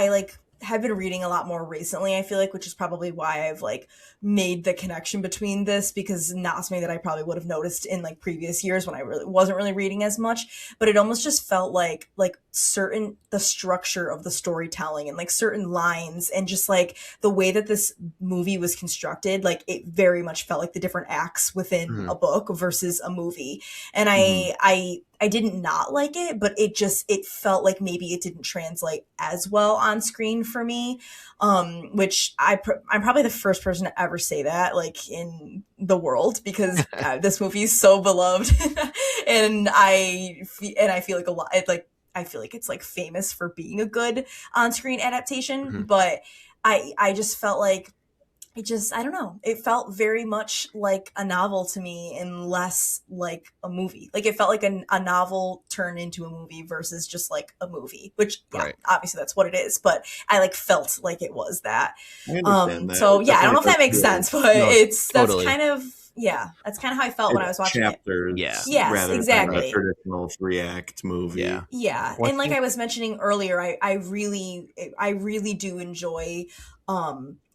like have been reading a lot more recently, I feel like, which is probably why I've like made the connection between this, because not something that I probably would have noticed in like previous years when I really wasn't really reading as much. But it almost just felt like certain the structure of the storytelling and like certain lines and just like the way that this movie was constructed, like it very much felt like the different acts within Mhm. a book versus a movie. And Mhm. I did not like it, but it felt like maybe it didn't translate as well on screen for me. Which I'm probably the first person to ever say that, like in the world, because this movie is so beloved, and I feel like a lot. I feel like it's like famous for being a good on-screen adaptation, Mhm. but I just felt like I don't know. It felt very much like a novel to me and less like a movie. Like it felt like a novel turned into a movie versus just like a movie, which yeah, Right. obviously that's what it is, but I like felt like it was that. I understand that. So It yeah, I don't definitely know if does that makes feel sense, but No, that's totally. kind of yeah, that's kind of how I felt when I it's was watching it. Yeah. chapters Yes, rather than a exactly. traditional 3-act Yeah. movie. Yeah, Well, and I like think I was mentioning earlier, I really do enjoy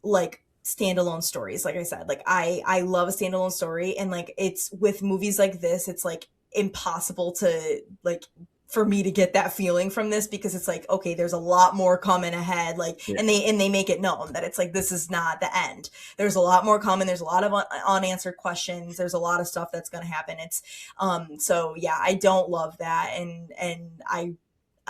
like standalone stories. Like I said, like I love a standalone story, and like it's with movies like this, it's like impossible to like for me to get that feeling from this, because it's like okay, there's a lot more coming ahead, like Yeah. and they make it known that it's like this is not the end. There's a lot more coming, there's a lot of unanswered questions, there's a lot of stuff that's going to happen. It's so yeah, I don't love that, and I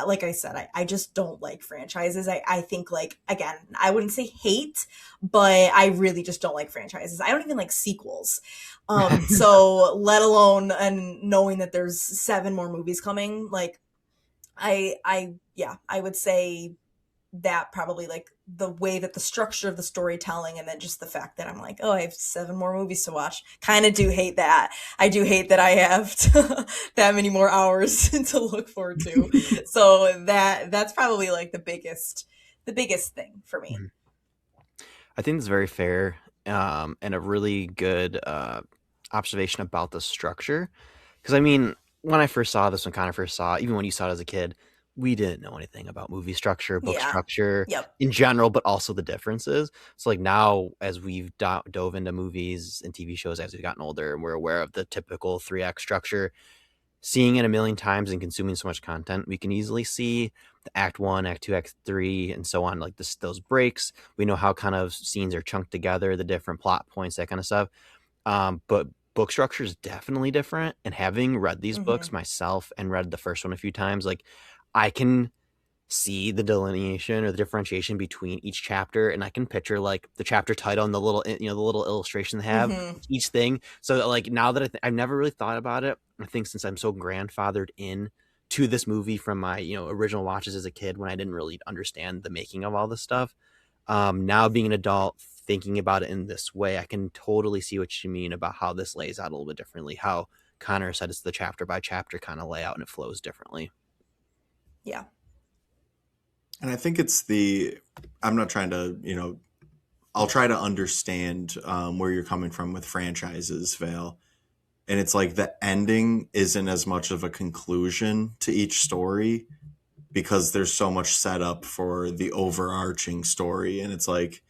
like I said, I just don't like franchises. I think like again, I wouldn't say hate, but I really just don't like franchises. I don't even like sequels. So let alone and knowing that there's 7 more movies coming, like I yeah, I would say that probably like the way that the structure of the storytelling, and then just the fact that I'm like, oh, I have 7 more movies to watch. Kind of do hate that. I do hate that I have that many more hours to look forward to. So that's probably like the biggest thing for me. Mhm. I think it's very fair, and a really good observation about the structure. Because I mean, when I first saw this, when Connor first saw it, even when you saw it as a kid, we didn't know anything about movie structure, book Yeah. structure Yep. in general, but also the differences. So like now, as we've dove into movies and TV shows as we've gotten older, and we're aware of the typical 3 act structure, seeing it a million times and consuming so much content, we can easily see the act one, act two, act three, and so on, like those breaks. We know how kind of scenes are chunked together, the different plot points, that kind of stuff. But book structure is definitely different. And having read these Mm-hmm. books myself and read the first one a few times, like I can see the delineation or the differentiation between each chapter, and I can picture like the chapter title and the little the little illustration they have Mm-hmm. each thing. So like now that I've never really thought about it, I think since I'm so grandfathered in to this movie from my original watches as a kid when I didn't really understand the making of all this stuff, now being an adult thinking about it in this way, I can totally see what you mean about how this lays out a little bit differently, how Connor said it's the chapter by chapter kind of layout and it flows differently. Yeah. And I think it's I'm not trying to, I'll try to understand where you're coming from with franchises, Vale. And it's like the ending isn't as much of a conclusion to each story because there's so much setup for the overarching story. And it's like,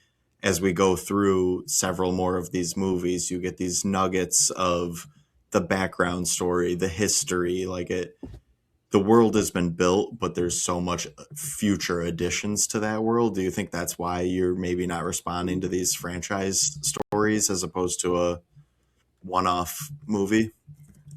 as we go through several more of these movies, you get these nuggets of the background story, the history, like the world has been built, but there's so much future additions to that world. Do you think that's why you're maybe not responding to these franchise stories as opposed to a one-off movie?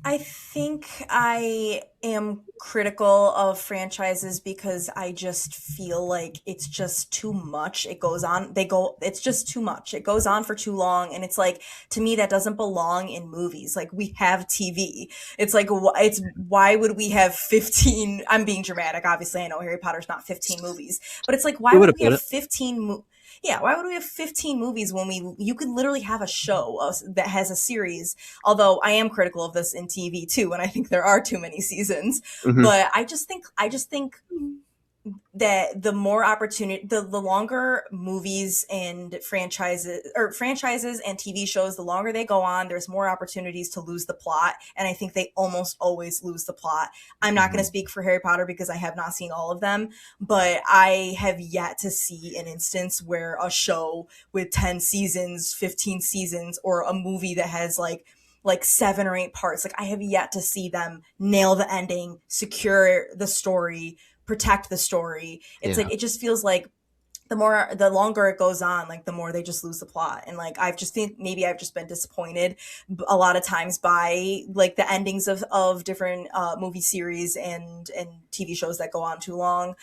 I think I am critical of franchises because I just feel like it's just too much. It's just too much. It goes on for too long. And it's like, to me, that doesn't belong in movies. Like, we have TV. It's like, why would we have 15? I'm being dramatic. Obviously, I know Harry Potter's not 15 movies, but it's like, why Good way to would we put have it. 15 yeah, why would we have 15 movies when you could literally have a show that has a series. Although I am critical of this in TV too, and I think there are too many seasons. Hmm. But I just think that the more opportunity, the longer movies and franchises and TV shows, the longer they go on, there's more opportunities to lose the plot. And I think they almost always lose the plot. I'm not going to Mhm. speak for Harry Potter because I have not seen all of them, but I have yet to see an instance where a show with 10 seasons, 15 seasons, or a movie that has like 7 or 8 parts. Like, I have yet to see them nail the ending, secure the story, protect the story. It's Yeah. like, it just feels like the longer it goes on, like the more they just lose the plot. And like, I've just think maybe I've just been disappointed a lot of times by like the endings of different movie series and TV shows that go on too long.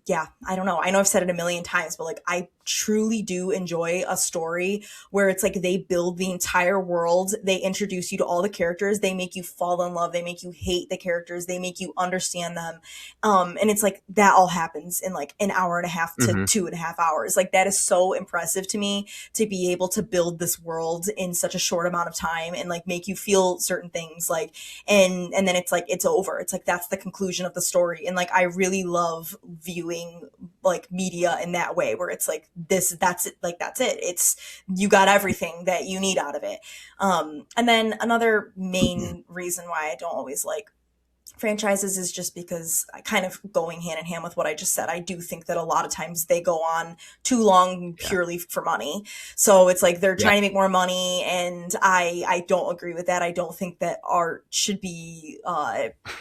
Yeah, I don't know. I know I've said it a million times, but like, I truly do enjoy a story where it's like they build the entire world, they introduce you to all the characters, they make you fall in love, they make you hate the characters, they make you understand them. And it's like that all happens in like an hour and a half to Hmm. 2.5 hours. Like, that is so impressive to me, to be able to build this world in such a short amount of time and like make you feel certain things, like, and then it's like it's over. It's like that's the conclusion of the story. And like, I really love viewing like media in that way, where it's like that's it, like that's it. It's, you got everything that you need out of it. And then another main reason why I don't always like franchises is just because, I kind of going hand in hand with what I just said, I do think that a lot of times they go on too long Yeah. purely for money. So it's like they're Yeah. trying to make more money, and I don't agree with that. I don't think that art should be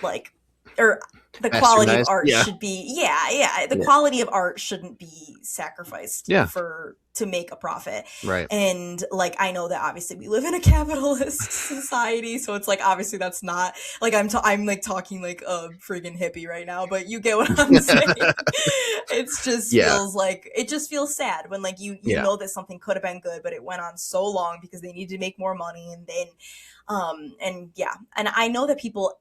like, or the quality of Bastardized. art Yeah. should be, yeah, the Yeah. quality of art shouldn't be sacrificed Yeah. for to make a profit. Right. And like, I know that obviously we live in a capitalist society, so it's like, obviously that's not like, I'm like talking like a friggin' hippie right now, but you get what I'm saying. Yeah. It just feels sad when like you Yeah. know that something could have been good, but it went on so long because they needed to make more money. And then and yeah, and I know that people,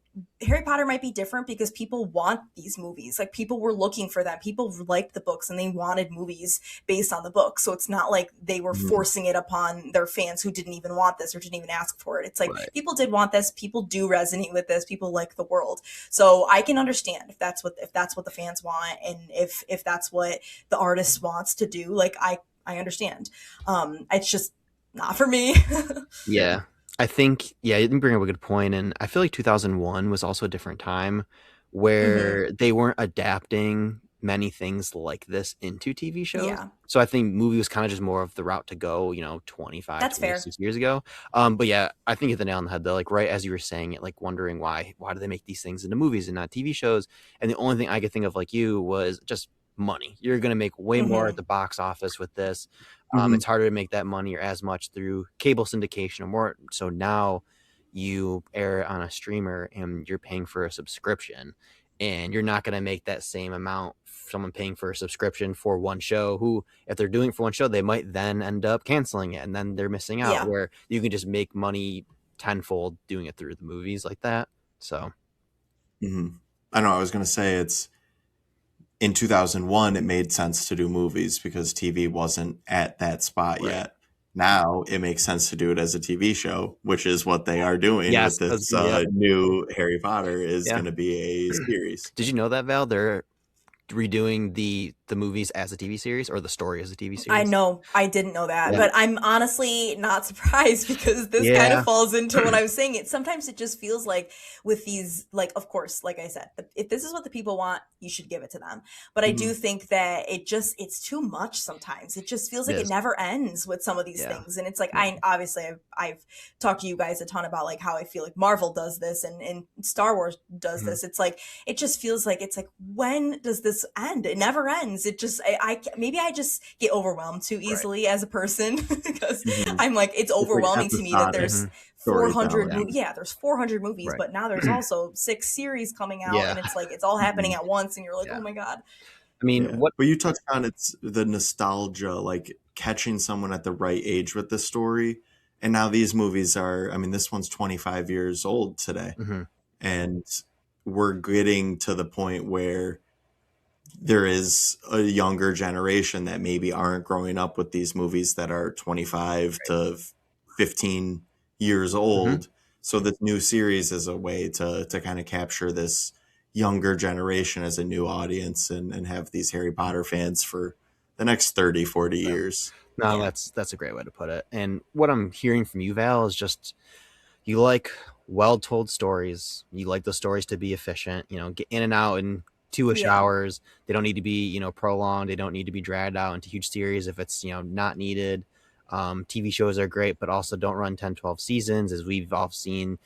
Harry Potter might be different because people want these movies. Like, people were looking for them. People liked the books and they wanted movies based on the book. So it's not like they were Mhm. forcing it upon their fans who didn't even want this or didn't even ask for it. It's like, Right. people did want this. People do resonate with this. People like the world. So I can understand if that's what the fans want, and if that's what the artist wants to do. Like, I understand. It's just not for me. Yeah. I think, yeah, you bring up a good point, and I feel like 2001 was also a different time Hmm. where they weren't adapting many things like this into TV shows. Yeah, So I think movie was kind of just more of the route to go, 25, that's fair. 26 years ago. But yeah, I think you hit the nail on the head though. Like right as you were saying it, like wondering why do they make these things into movies and not TV shows? And the only thing I could think of like you was just money. You're gonna make way more at Hmm. the box office with this. Mhm. It's harder to make that money or as much through cable syndication or more. So now you air it on a streamer and you're paying for a subscription, and you're not going to make that same amount someone paying for a subscription for one show, who if they're doing it for one show they might then end up canceling it and then they're missing out, Yeah. where you can just make money tenfold doing it through the movies like that. So Mhm. I know. I was going to say it's in 2001. It made sense to do movies because TV wasn't at that spot right. yet. Now it makes sense to do it as a TV show, which is what they are doing Yes, with that's this yeah. new Harry Potter is Yeah. going to be a series. Did you know that, Val? They're redoing the the movies as a TV series or the story as a TV I series. know I didn't know that, Yeah. but I'm honestly not surprised because this kind of Yeah. falls into what I was saying. It sometimes it just feels like with these, like, of course, like I said, if this is what the people want, you should give it to them. But I do Mhm. think that it's too much sometimes. It just feels It like it is. never ends with some of these Yeah. things, and it's like Yeah. I've talked to you guys a ton about like how I feel like Marvel does this and Star Wars does Mhm. this. It's like it just feels like it's like when does this end? It never ends. It just maybe I just get overwhelmed too Right. easily as a person because Mhm. I'm like it's It's like overwhelming to me that episodic there's Mhm. 400 storytelling. movies. Yeah, there's 400 movies, Right. but now there's also 6 series coming out, Yeah. and it's like it's all happening Mhm. at once, and you're like, Yeah. oh my god. I mean, Yeah. what? But you touched on it's the nostalgia, like catching someone at the right age with the story. And now these movies are, I mean, this one's 25 years old today. Mhm. And we're getting to the point where there is a younger generation that maybe aren't growing up with these movies that are 25 to 15 years Mhm. old. So this new series is a way to kind of capture this younger generation as a new audience and have these Harry Potter fans for the next 30, 40 Yeah. years. No, Yeah. that's a great way to put it. And what I'm hearing from you, Val, is just you like well told stories. You like the stories to be efficient, get in and out in 2-ish Yeah. hours. They don't need to be, prolonged. They don't need to be dragged out into huge series if it's, not needed. TV shows are great, but also don't run 10, 12 seasons, as we've all seen.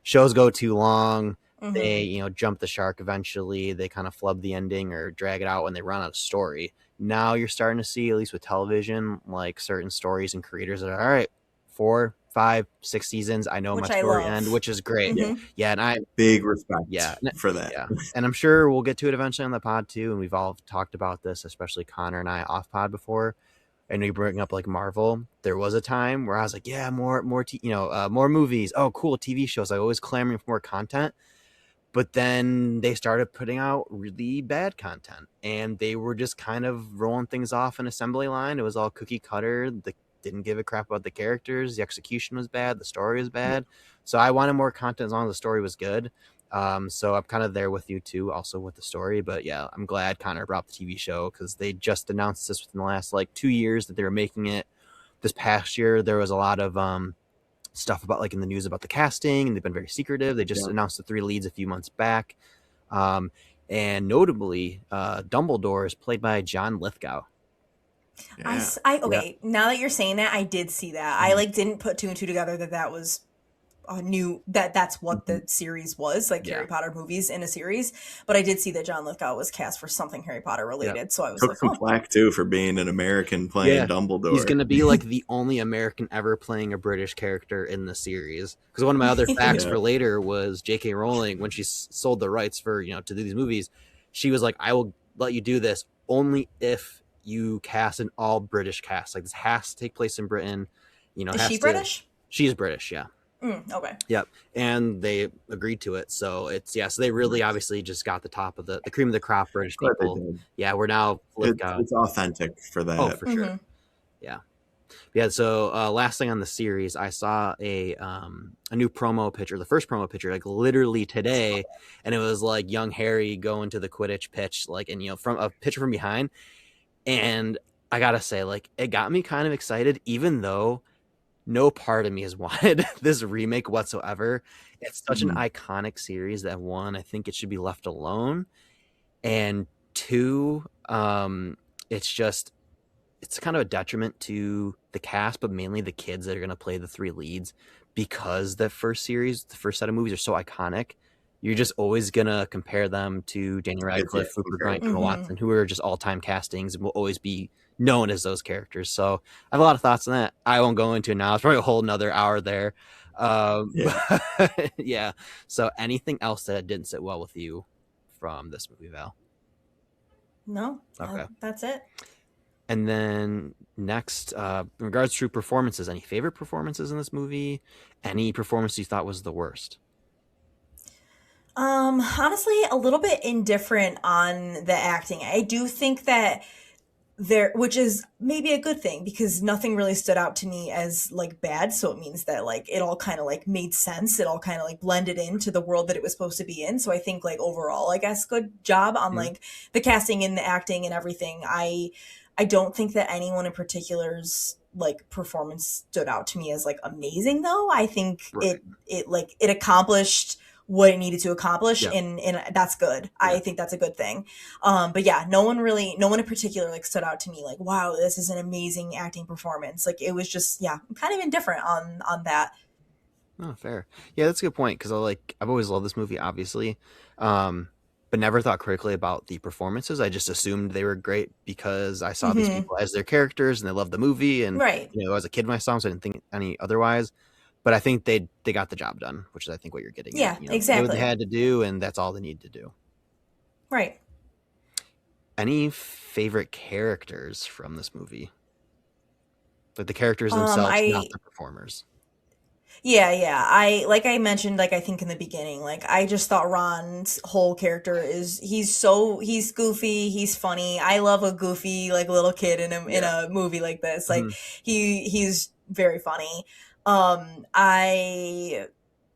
Shows go too long. They, Mm-hmm. jump the shark eventually. They kind of flub the ending or drag it out when they run out of story. Now you're starting to see, at least with television, like certain stories and creators that are all right, 4, 5, 6 seasons. I know my Which I story end, love. which is great. Yeah. Mm-hmm. Yeah, and Big respect yeah, for that. yeah, and I'm sure we'll get to it eventually on the pod too. And we've all talked about this, especially Connor and I off pod before. And we bring up like Marvel. There was a time where I was like, yeah, more, more movies. Oh, cool, TV shows. I always clamoring for more content. But then they started putting out really bad content, and they were just kind of rolling things off an assembly line. It was all cookie cutter. They didn't give a crap about the characters. The execution was bad. The story was Yeah. bad. So I wanted more content as long as the story was good. So I'm kind of there with you too, also with the story. But yeah, I'm glad Connor brought up the TV show because they just announced this within the last like 2 years that they were making it. This past year, there was a lot of stuff about like in the news about the casting, and they've been very secretive. They just Yeah. announced the 3 leads a few months back. Um, and notably, Dumbledore is played by John Lithgow. Yeah. Okay, now that you're saying that, I did see that. I Mhm. like didn't put two and two together that was a new that's what Mhm. the series was, like Yeah. Harry Potter movies in a series. But I did see that John Lithgow was cast for something Harry Potter Yep. related, so I was Took like, some oh, flack too for being an American Yeah. playing He's Dumbledore. going to be like the only American ever playing a British character in the series. Because one of my other facts Yeah. for later was J.K. Rowling, when she sold the rights for, to do these movies, she was like, I will let you do this only if you cast an all British cast. Like this has to take place in Britain. is Has she to. British? She's British, yeah. Okay. Yep. And they agreed to it. So so they really obviously just got the top of the cream of the crop British Glad they people. did. Yeah, we're now Lithgow. It's authentic for that. Oh, for sure. Mhm. Yeah. Yeah. So last thing on the series, I saw a new promo picture, the first promo picture, like literally today, and it was like young Harry going to the Quidditch pitch, like, and from a picture from behind, and I gotta say, like, it got me kind of excited, even though no part of me has wanted this remake whatsoever. It's such an Mhm. iconic series that, one, I think it should be left alone, and two, it's kind of a detriment to the cast, but mainly the kids that are going to play the 3 leads, because the first set of movies are so iconic. You're just always going to compare them to Daniel Radcliffe, Rupert Grint, Emma Mhm. Watson, who are just all-time castings and will always be known as those characters. So I have a lot of thoughts on that. I won't go into it now. It's probably a whole nother hour there. Yeah. Yeah. So anything else that didn't sit well with you from this movie, Val? No. Okay. That's it. And then next, in regards to performances, any favorite performances in this movie? Any performance you thought was the worst? Honestly, a little bit indifferent on the acting. I do think that there, which is maybe a good thing because nothing really stood out to me as like bad, so it means that like it all kind of like made sense, it all kind of like blended into the world that it was supposed to be in. So I think like overall, I guess, good job on Mhm. like the casting and the acting and everything. I don't think that anyone in particular's like performance stood out to me as like amazing though. I think Right. it accomplished what it needed to accomplish, Yep. and that's good. I Yeah. think that's a good thing. But yeah, no one in particular like stood out to me like, wow, this is an amazing acting performance. Like it was just, yeah, kind of indifferent on that. Oh, fair. Yeah, that's a good point because I've always loved this movie, obviously, um, but never thought critically about the performances. I just assumed they were great because I saw these Hmm. people as their characters and they loved the movie, and Right. as a kid when I saw them, so I didn't think any otherwise. But I think they got the job done, which is I think what you're getting at. Yeah, They did what they exactly. had to do, and that's all they need to do. Right. Any favorite characters from this movie? Like the characters Um, themselves, not I the performers. Yeah, yeah. I mentioned like I think in the beginning, like I just thought Ron's whole character is he's goofy, he's funny. I love a goofy like little kid in Yeah. a movie like this. Like Mhm. he's very funny. I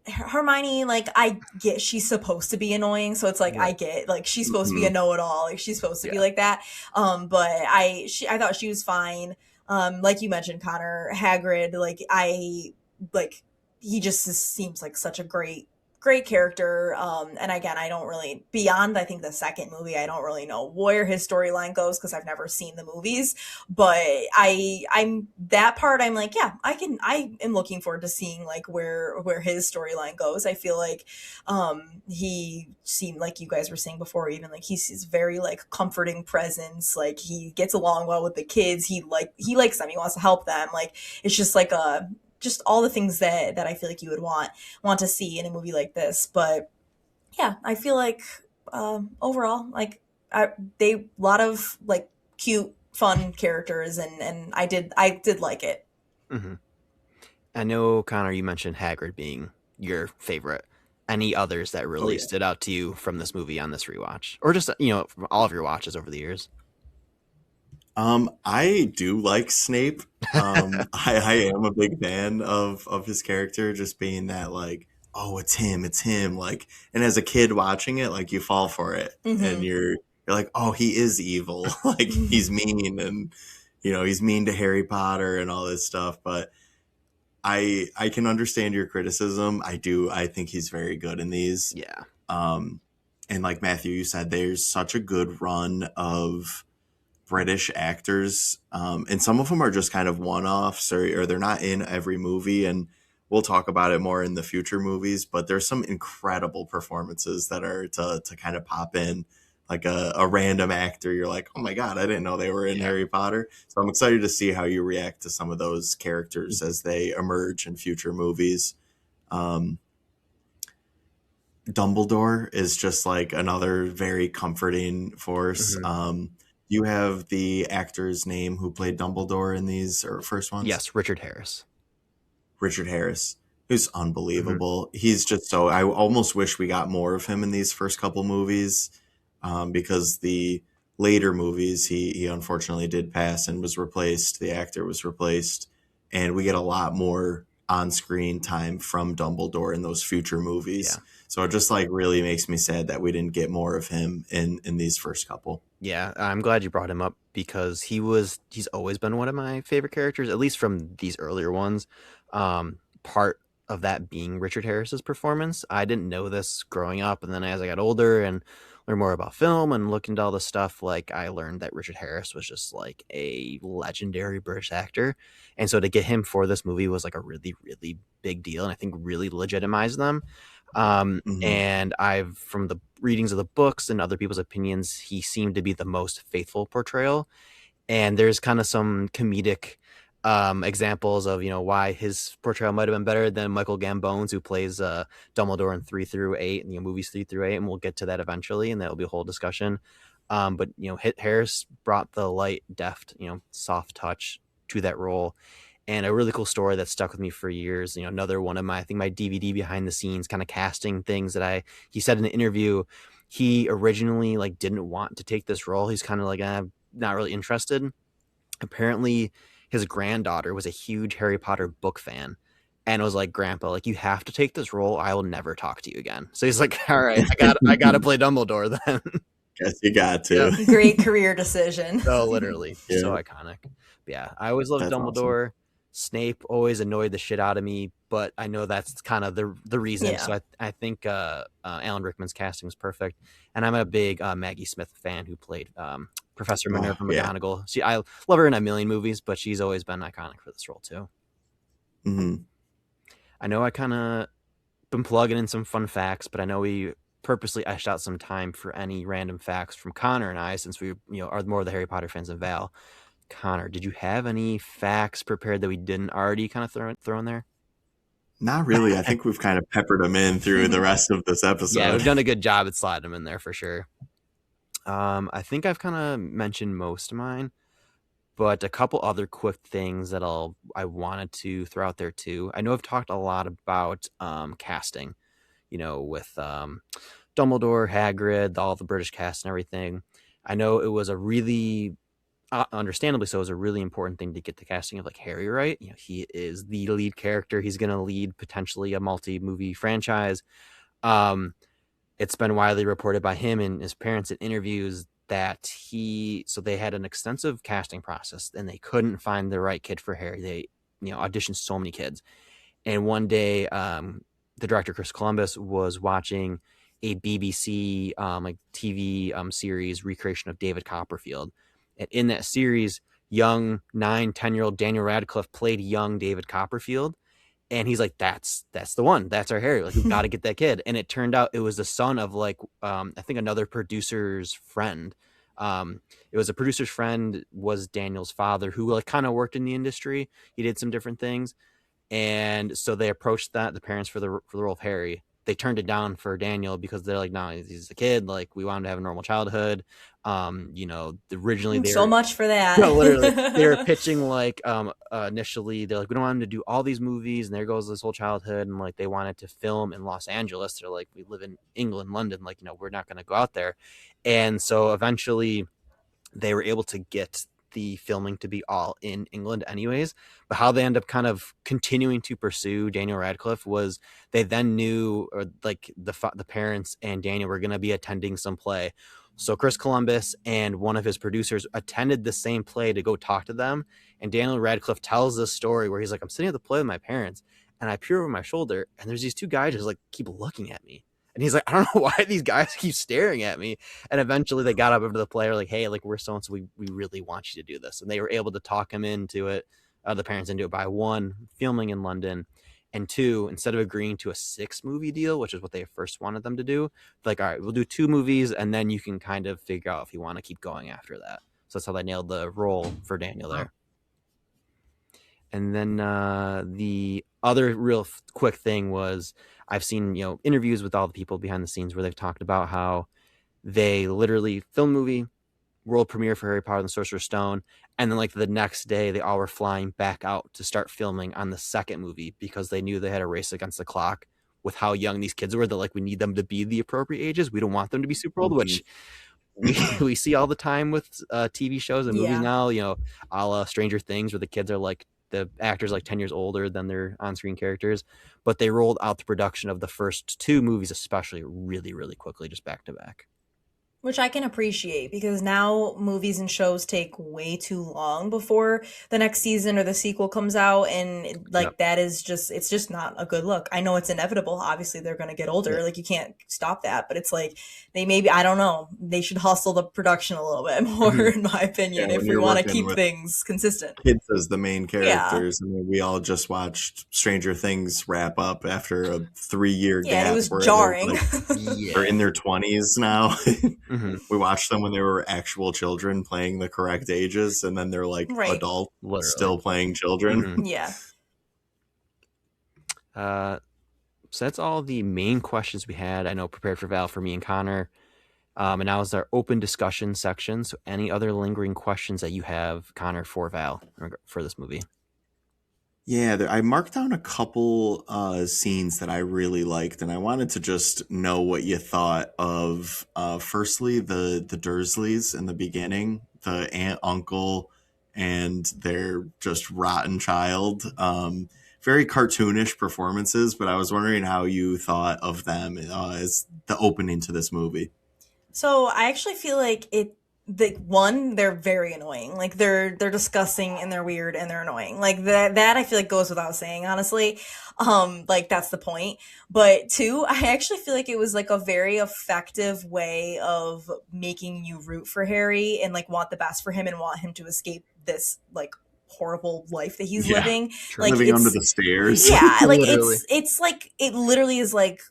Hermione, like I get she's supposed to be annoying, so it's like I Right. get like she's supposed to be Hmm. a know-it-all, like she's supposed to be Yeah. like that. But I thought she was fine. Like you mentioned, Connor Hagrid, like he just seems like such a great character. And again, I don't really beyond I think the second movie, I don't really know where his storyline goes because I've never seen the movies. But I'm that part. I'm like, yeah, I am looking forward to seeing like where his storyline goes. I feel like he seemed like you guys were saying before, even like he's very like comforting presence. Like he gets along well with the kids. He likes them. He wants to help them. Like it's just like a just all the things that I feel like you would want to see in a movie like this. But yeah, I feel like overall, like they a lot of like cute, fun characters, and I did like it. Hmm. I know, Connor, you mentioned Hagrid being your favorite. Any others that Oh really yeah. stood out to you from this movie on this rewatch, or just from all of your watches over the years? I do like Snape. I am a big fan of his character, just being that like, oh, it's him. Like, and as a kid watching it, like you fall for it, and Hmm. you're like, oh, he is evil. Like he's mean, and he's mean to Harry Potter and all this stuff. But I can understand your criticism. I do. I think he's very good in these. Yeah. Um, and like Matthew, you said, there's such a good run of British actors, and some of them are just kind of one-offs, or they're not in every movie. And we'll talk about it more in the future movies. But there's some incredible performances that are to kind of pop in, like a random actor. You're like, oh my god, I didn't know they were in Yeah. Harry Potter. So I'm excited to see how you react to some of those characters as they emerge in future movies. Um, Dumbledore is just like another very comforting force. Hmm. You have the actor's name who played Dumbledore in these or first ones, Yes, Richard Harris. Richard Harris, who's Hmm. unbelievable. He's just so I almost wish we got more of him in these first couple movies, because the later movies he unfortunately did pass and was replaced. The actor was replaced, and we get a lot more on screen time from Dumbledore in those future movies. Yeah. So it just like really makes me sad that we didn't get more of him in these first couple. Yeah, I'm glad you brought him up because he's always been one of my favorite characters, at least from these earlier ones. Part of that being Richard Harris's performance. I didn't know this growing up, and then as I got older and learned more about film and looked into all this stuff, like I learned that Richard Harris was just like a legendary British actor. And so to get him for this movie was like a really, really big deal, and I think really legitimized them. Hmm. And I've from the readings of the books and other people's opinions, he seemed to be the most faithful portrayal. And there's kind of some comedic examples of why his portrayal might have been better than Michael Gambone's, who plays Dumbledore in 3 through 8, and movies 3 through 8, and we'll get to that eventually, and that will be a whole discussion. But Harris brought the light, deft, soft touch to that role, and a really cool story that stuck with me for years. Another one of my, I think, my DVD behind the scenes kind of casting things that he said in an interview, he originally like didn't want to take this role. He's kind of like, not really interested. Apparently his granddaughter was a huge Harry Potter book fan and was like, "Grandpa, like you have to take this role. I will never talk to you again." So he's like, "All right, I gotta play Dumbledore then." Guess you got Yep. to. Great career decision. Oh, literally, so Yeah, iconic. But yeah, I always loved that's awesome. Dumbledore. Snape always annoyed the shit out of me, but I know that's kind of the reason. Yeah. So I think Alan Rickman's casting was perfect, and I'm a big Maggie Smith fan who played Professor Oh Minerva yeah. McGonagall. I love her in a million movies, but she's always been iconic for this role too. Hmm. I know I kind of been plugging in some fun facts, but I know we purposely etched out some time for any random facts from Connor and I, since we are more of the Harry Potter fans than Val. Connor, did you have any facts prepared that we didn't already kind of throw in there? Not really. I think we've kind of peppered them in through the rest of this Yeah, episode. we've done a good job at sliding them in there for sure. I think I've kind of mentioned most of mine, but a couple other quick things that I wanted to throw out there too. I know I've talked a lot about casting, with Dumbledore, Hagrid, all the British cast and everything. I know it was a really, understandably so, is a really important thing to get the casting of like Harry right. He is the lead character. He's going to lead potentially a multi-movie franchise. Um, it's been widely reported by him and his parents in interviews that so they had an extensive casting process and they couldn't find the right kid for Harry. They, auditioned so many kids. And one day, the director Chris Columbus was watching a BBC like TV series recreation of David Copperfield, and in that series, young 9, 10-year-old Daniel Radcliffe played young David Copperfield, and he's like, "That's the one. That's our Harry. Like we got to get that kid." And it turned out it was the son of like I think another producer's friend. It was a producer's friend was Daniel's father who like kind of worked in the industry. He did some different things, and so they approached the parents for the role of Harry. They turned it down for Daniel because they're like, no, he's a kid. Like we want him to have a normal childhood. Originally they So were much for no, literally they were that. pitching like initially they're like, we don't want him to do all these movies, and there goes this whole childhood, and like they wanted to film in Los Angeles. They're like, we live in England, London, like we're not going to go out there, and so eventually they were able to get the filming to be all in England anyways. But how they end up kind of continuing to pursue Daniel Radcliffe was they then knew, or like the parents and Daniel were going to be attending some play. So Chris Columbus and one of his producers attended the same play to go talk to them. And Daniel Radcliffe tells this story where he's like, I'm sitting at the play with my parents and I peer over my shoulder and there's these two guys just like keep looking at me. And he's like, I don't know why these guys keep staring at me. And eventually they got up over the player like, hey, like we're so and so, we really want you to do this. And they were able to talk him into it, the parents into it by one, filming in London, and two, instead of agreeing to a 6-movie deal, which is what they first wanted them to do, like, all right, we'll do 2 movies and then you can kind of figure out if you want to keep going after that. So that's how they nailed the role for Daniel there. And then the other real quick thing was I've seen interviews with all the people behind the scenes where they've talked about how they literally film movie, world premiere for Harry Potter and the Sorcerer's Stone, and then like the next day they all were flying back out to start filming on the second movie because they knew they had a race against the clock with how young these kids were. That like we need them to be the appropriate ages. We don't want them to be super old, which we see all the time with TV shows and movies Yeah. now, a la Stranger Things, where the kids are like the actors like 10 years older than their on-screen characters. But they rolled out the production of the first 2 movies especially really, really quickly, just back to back. Which I can appreciate because now movies and shows take way too long before the next season or the sequel comes out. And Yep. that is it's just not a good look. I know it's inevitable. Obviously, they're going to get older. Yeah. Like, you can't stop that. But it's like I don't know, they should hustle the production a little bit more, in my opinion, Yeah, if when we you're want to working keep with things consistent. kids as the main Yeah. characters. I mean, we all just watched Stranger Things wrap up after a 3-year Yeah, gap it was where jarring. they're in their 20s now. Mm-hmm. We watched them when they were actual children playing the correct ages, and then they're like Right. adult, Literally. still playing children. Mhm. Yeah. So that's all the main questions we had. I know prepared for Val, for me and Connor. And now is our open discussion section. So any other lingering questions that you have, Connor, for Val for this movie? Yeah, I marked down a couple scenes that I really liked, and I wanted to just know what you thought of. Firstly, the Dursleys in the beginning the aunt, uncle, and their just rotten child. Very cartoonish performances, but I was wondering how you thought of them as the opening to this movie. So I actually feel like they're very annoying. Like they're disgusting and they're weird and they're annoying. Like that I feel like goes without saying, honestly. Like that's the point. But two, I actually feel like it was like a very effective way of making you root for Harry and like want the best for him and want him to escape this like horrible life that he's Yeah, living. True. Like living under it's the stairs. yeah, like Literally. it's like it literally is like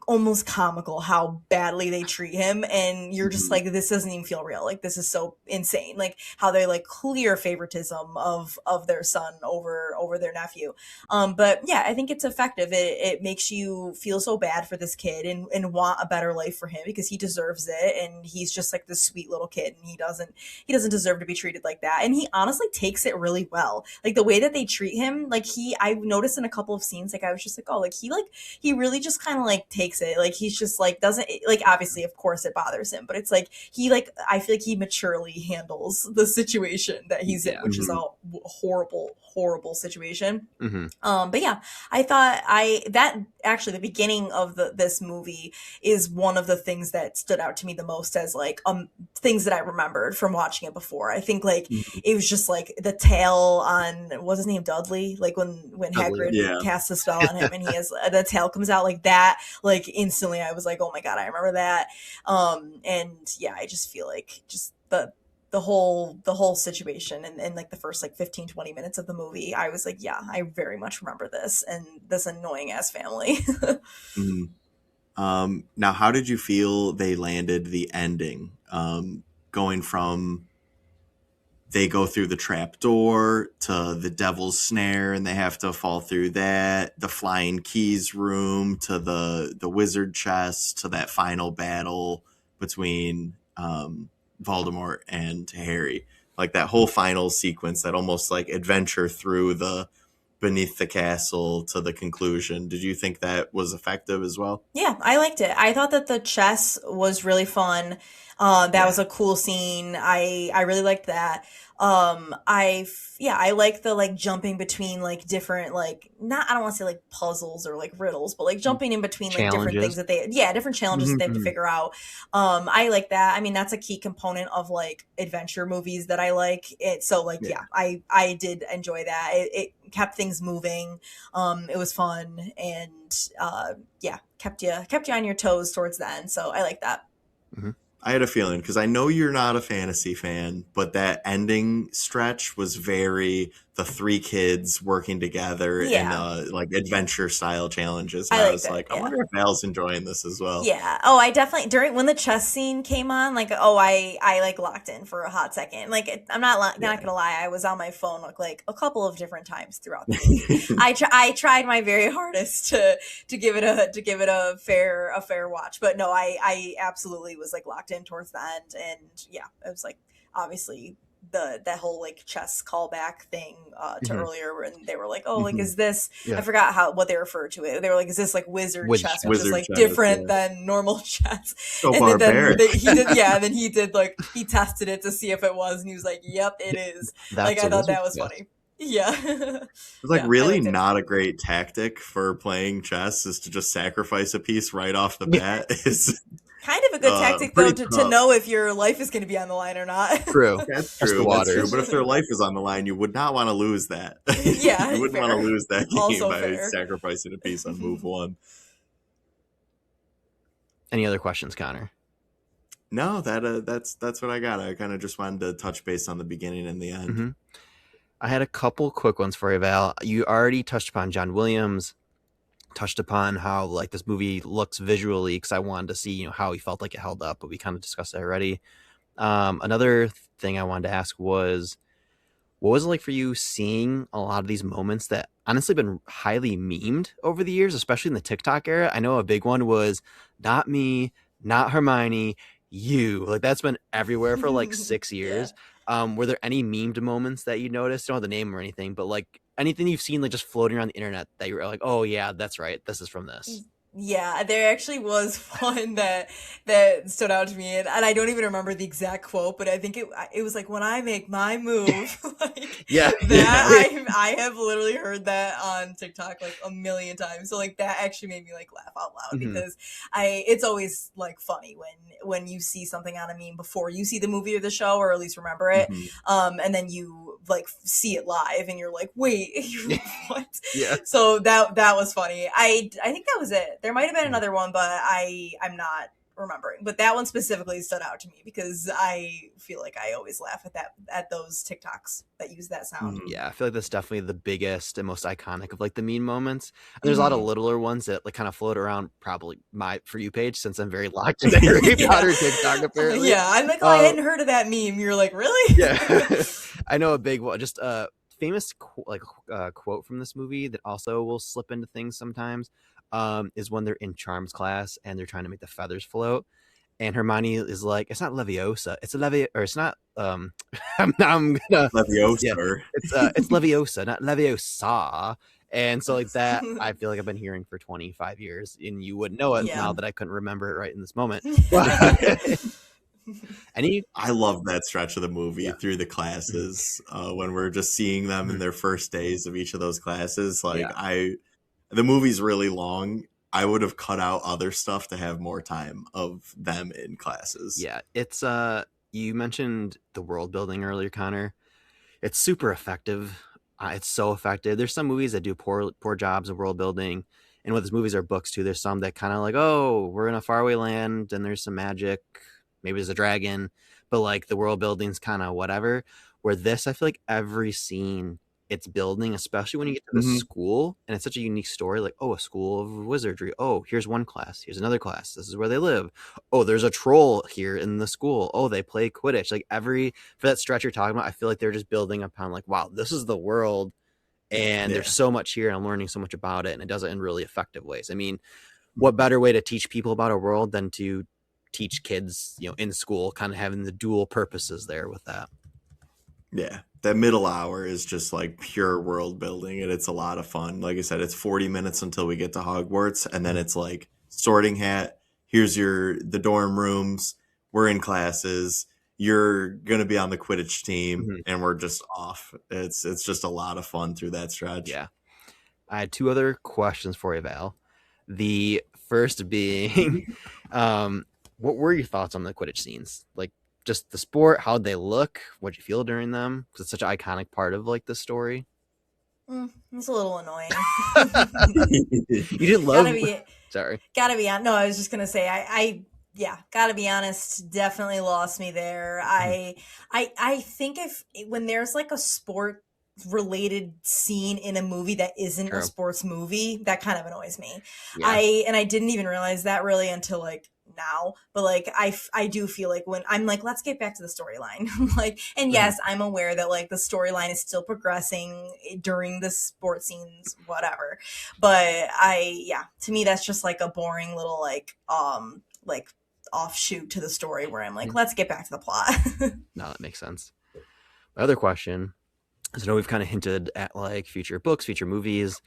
almost comical how badly they treat him, and you're just Mhm. like, this doesn't even feel real. Like this is so insane. Like how they like clear favoritism of their son over their nephew. But yeah, I think it's effective. It makes you feel so bad for this kid and want a better life for him because he deserves it, and he's just like this sweet little kid, and he doesn't deserve to be treated like that. And he honestly takes it really well. Like the way that they treat him, like I've noticed in a couple of scenes, like I was just like he really just kind of like takes it. Like he's just like doesn't like obviously of course it bothers him, but it's like he like I feel like he maturely handles the situation that he's in, Yeah. which is Mhm. a horrible situation. Hmm. But yeah, I thought I that actually the beginning of this movie is one of the things that stood out to me the most as like things that I remembered from watching it before. I think like Mhm. it was just like the tail on what's his name, Dudley, like when Dudley. Hagrid Yeah. casts a spell on him and he has the tail comes out like that, like instantly I was like, oh my god, I remember that. And yeah, I just feel like just the whole situation and like the first like 15-20 minutes of the movie, I was like, yeah, I very much remember this and this annoying ass family. Mhm. Now, how did you feel they landed the ending? Going from they go through the trap door to the devil's snare and they have to fall through that, the flying keys room to the wizard chest to that final battle between Voldemort and Harry. Like that whole final sequence, that almost like adventure through the beneath the castle to the conclusion. Did you think that was effective as well? Yeah, I liked it. I thought that the chess was really fun. That Yeah. was a cool scene. I really liked that. Yeah, I like the like jumping between like different like not I don't want to say like puzzles or like riddles, but like jumping in between like different things Challenges. that they yeah different challenges that they have to Hmm. figure out. I like that. I mean, that's a key component of like adventure movies that I like. It so like Yeah. yeah, I did enjoy that. It kept things moving. It was fun and yeah, kept you on your toes towards the end. So I like that. Hmm. I had a feeling because I know you're not a fantasy fan, but that ending stretch was very the three kids working together in Yeah, like adventure style challenges, and I I liked was it. like, I Yeah. wonder if Val's enjoying this as well. Yeah. Oh, I definitely during when the chess scene came on, like I like locked in for a hot second. Like I'm not Yeah. gonna lie, I was on my phone like a couple of different times throughout the movie. I tried my very hardest to give it a fair watch, but no, I absolutely was like locked in towards the end, and yeah, it was like obviously that whole like chess callback thing to Hmm. earlier when they were like, oh, like Mhm. is this I Yeah. forgot what they referred to it. They were like, "Is this like wizard Wizard chess, which chess. is Wizard like chess, different yeah. than normal chess?" So And then barbaric. he did, yeah. And then he did like he tested it to see if it was, and he was like, "Yep, it is." Like That's I a thought wizard that was chess. funny. Yeah, It's like yeah, I really liked it. not a great tactic for playing chess is to just sacrifice a piece right off the bat. Is Kind of a good tactic though pretty to tough. know if your life is going to be on the line or not. True. That's Test the true. That's true. waters. But if their life is on the line, you would not want to lose that. You Yeah, wouldn't want to fair. lose that game Also by fair. sacrificing a piece on move one. Any other questions, Connor? No, that's what I got. I kind of just wanted to touch base on the beginning and the end. Hmm. I had a couple quick ones for you, Val. You already touched upon John Williams, touched upon how like this movie looks visually because I wanted to see how he felt like it held up, but we kind of discussed that already. Another thing I wanted to ask was, what was it like for you seeing a lot of these moments that honestly been highly memed over the years, especially in the TikTok era? I know a big one was not me, not Hermione, you. Like that's been everywhere for like six Yeah. years. Were there any memed moments that you noticed? Don't have the name or anything, but like anything you've seen like just floating around the internet that you were like, oh yeah, that's right, this is from this. Yeah, there actually was one that stood out to me, and I don't even remember the exact quote, but I think it was like, when I make my move, like Yeah. that. Yeah. I have literally heard that on TikTok like a million times. So like that actually made me like laugh out loud, Mhm. because I it's always like funny when you see something on a meme before you see the movie or the show, or at least remember it, Mhm. and then you like see it live and you're like, wait, what? Yeah. So that was funny. I think that was it. There might have been Mhm. another one, but I'm not remembering. But that one specifically stood out to me because I feel like I always laugh at those TikToks that use that sound. Mhm. Yeah, I feel like that's definitely the biggest and most iconic of like the meme moments. And there's a lot of Hmm. littler ones that like kind of float around probably my For You page since I'm very locked into Harry Yeah, Potter TikTok apparently. yeah. I'm like, oh, I Uh, hadn't heard of that meme. You're like, really? yeah, I know a big one. Just a famous quote from this movie that also will slip into things sometimes. Is when they're in Charms class and they're trying to make the feathers float, and Hermione is like, "It's not Leviosa, it's a or it's not." I'm gonna, yeah, Leviosa. it's Leviosa, not Leviosa. And so like that, I feel like I've been hearing for 25 years, and you wouldn't know it Yeah. now that I couldn't remember it right in this moment. But any, I love that stretch of the movie yeah, through the mhm, classes when we're just seeing them in mhm, their first days of each of those classes. yeah, The movie's really long. I would have cut out other stuff to have more time of them in classes. yeah. It's you mentioned the world building earlier, Connor. It's super effective. It's so effective. There's some movies that do poor jobs of world building, and whether it's movies or books too, there's some that kind of like, oh, we're in a faraway land and there's some magic, maybe there's a dragon, but like the world building's kind of whatever. Where this, I feel like every scene it's building, especially when you get to the Hmm. school, and it's such a unique story. Like, oh, a school of wizardry. Oh, here's one class. Here's another class. This is where they live. Oh, there's a troll here in the school. Oh, they play Quidditch. Like every for that stretch you're talking about, I feel like they're just building upon like, wow, this is the world, and there's Yeah. so much here, and I'm learning so much about it, and it does it in really effective ways. I mean, what better way to teach people about a world than to teach kids, in school, kind of having the dual purposes there with that. Yeah. That middle hour is just like pure world building and it's a lot of fun. Like I said, it's 40 minutes until we get to Hogwarts and then Mhm. it's like sorting hat, here's the dorm rooms, we're in classes, you're going to be on the Quidditch team Mhm. and we're just off. It's just a lot of fun through that stretch. Yeah, I had two other questions for you, Val. The first being, Mhm. um, what were your thoughts on the Quidditch scenes? Like, just the sport, how'd they look? What'd you feel during them? Because it's such an iconic part of like the story. It's a little annoying. You didn't gotta love. be Sorry. gotta be on. No, I was just gonna say I yeah, gotta be honest. Definitely lost me there. Mhm. I think if when there's like a sport related scene in a movie that isn't a True. sports movie, that kind of annoys me. Yeah. I didn't even realize that really until like now, but like I do feel like when I'm like, let's get back to the storyline. Like, and Mhm. yes, I'm aware that like the storyline is still progressing during the sports scenes, whatever, but yeah, to me that's just like a boring little like offshoot to the story where I'm like, Mhm. let's get back to the plot. No, that makes sense. My other question is, I know we've kind of hinted at like future books, future movies.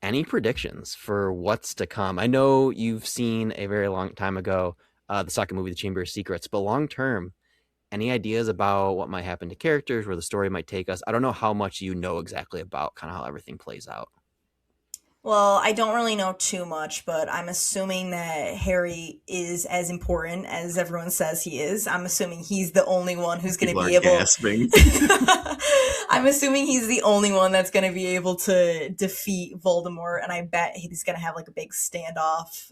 Any predictions for what's to come? I know you've seen a very long time ago the second movie, The Chamber of Secrets, but long term, any ideas about what might happen to characters, where the story might take us? I don't know how much you know exactly about kind of how everything plays out. Well, I don't really know too much, but I'm assuming that Harry is as important as everyone says he is. I'm assuming he's the only one who's going to People are be able. gasping. I'm assuming he's the only one that's going to be able to defeat Voldemort, and I bet he's going to have like a big standoff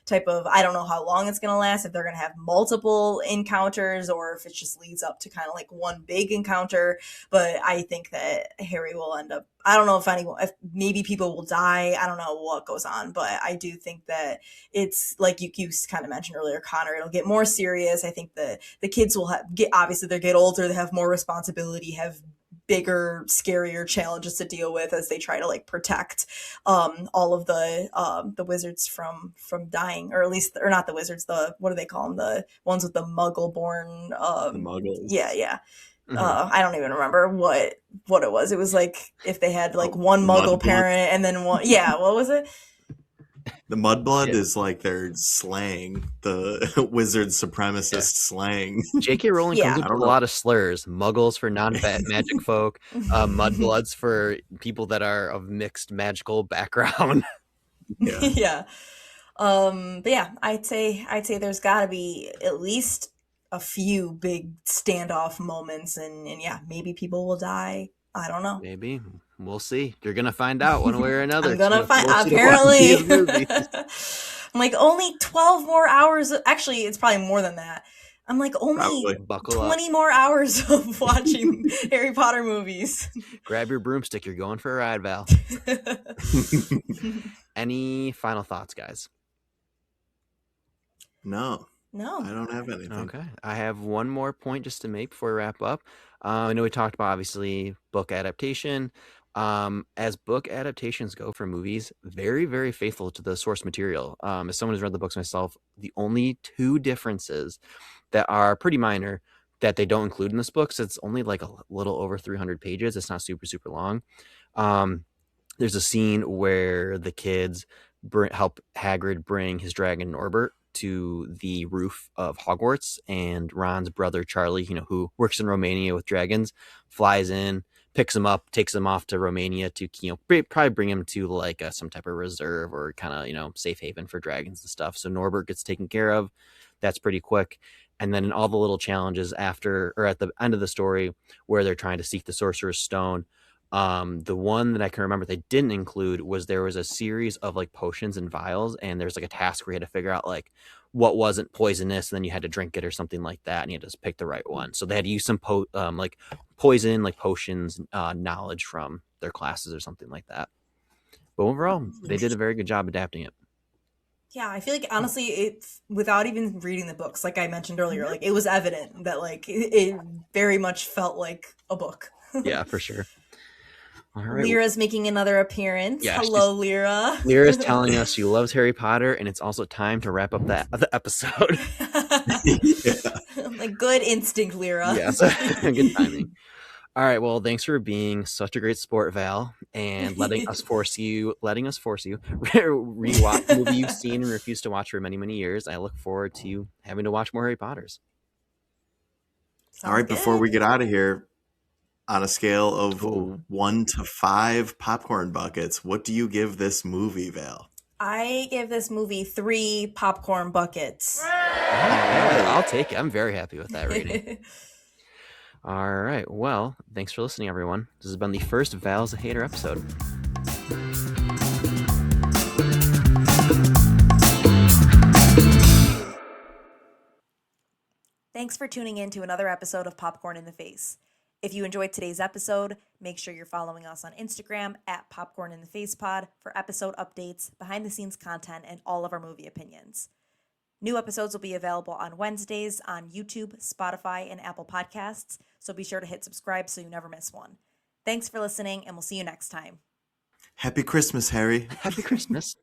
type of. I don't know how long it's going to last, if they're going to have multiple encounters, or if it just leads up to kind of like one big encounter. But I think that Harry will end up. I don't know if maybe people will die. I don't know what goes on, but I do think that it's like you kind of mentioned earlier, Connor. It'll get more serious. I think the kids will get obviously they get older, they have more responsibility, have bigger, scarier challenges to deal with as they try to like protect all of the wizards from dying, or at least, or not the wizards, the what do they call them, the ones with the Muggle born. The Yeah, muggles. yeah. Hmm. I don't even remember what it was. It was like if they had like Oh, one the Muggle mud bloods. parent and then one. Yeah, what was it? The mudblood Yeah. is like their slang, the wizard Yeah. supremacist slang. J.K. Rowling comes Yeah. up I with don't a know. lot of slurs. Muggles for non-magic folk, mudbloods for people that are of mixed magical background. Yeah. Yeah. But yeah, I'd say there's got to be at least a few big standoff moments, and yeah, maybe people will die. I don't know. Maybe. We'll see. You're going to find out one way or another. I'm It's gonna going to find force you to watch apparently. these movies. I'm like only 12 more hours. Actually, it's probably more than that. I'm like only Probably. Buckle up. 20 more hours of watching Harry Potter movies. Grab your broomstick. You're going for a ride, Val. Any final thoughts, guys? No, No. I don't have anything. Okay. I have one more point just to make before we wrap up. I know we talked about, obviously, book adaptation. As book adaptations go for movies, very, very faithful to the source material. As someone who's read the books myself, the only two differences that are pretty minor that they don't include in this book, so it's only like a little over 300 pages. It's not super, super long. There's a scene where the kids help Hagrid bring his dragon Norbert to the roof of Hogwarts, and Ron's brother Charlie, who works in Romania with dragons, flies in, picks him up, takes him off to Romania to probably bring him to like some type of reserve or kind of safe haven for dragons and stuff. So Norbert gets taken care of. That's pretty quick. And then in all the little challenges after or at the end of the story where they're trying to seek the Sorcerer's Stone, the one that I can remember they didn't include was there was a series of like potions and vials, and there's like a task where you had to figure out like what wasn't poisonous, and then you had to drink it or something like that, and you had to just pick the right one. So they had to use some like poison, like potions, knowledge from their classes or something like that. But overall, they did a very good job adapting it. Yeah, I feel like honestly, it's without even reading the books, like I mentioned earlier, like it was evident that like it very much felt like a book. Yeah, for sure. All right. Lyra's making another appearance. Yeah, Hello, Lyra. Lyra's telling us she loves Harry Potter, and it's also time to wrap up the episode. Yeah. Like good instinct, Lyra. Yes, good timing. All right, well, thanks for being such a great sport, Val, and letting us force you rewatch a movie you've seen and refused to watch for many, many years. I look forward to you having to watch more Harry Potters. All right, before we get out of here, on a scale of Ooh. 1 to 5 popcorn buckets, what do you give this movie, Val? I give this movie 3 popcorn buckets. I'll take it. I'm very happy with that rating. All right, well, thanks for listening, everyone. This has been the first Val's a Hater episode. Thanks for tuning in to another episode of Popcorn in the Face. If you enjoyed today's episode, make sure you're following us on Instagram at Popcorn in the Face Pod for episode updates, behind the scenes content, and all of our movie opinions. New episodes will be available on Wednesdays on YouTube, Spotify, and Apple Podcasts, so be sure to hit subscribe so you never miss one. Thanks for listening, and we'll see you next time. Happy Christmas, Harry. Happy Christmas.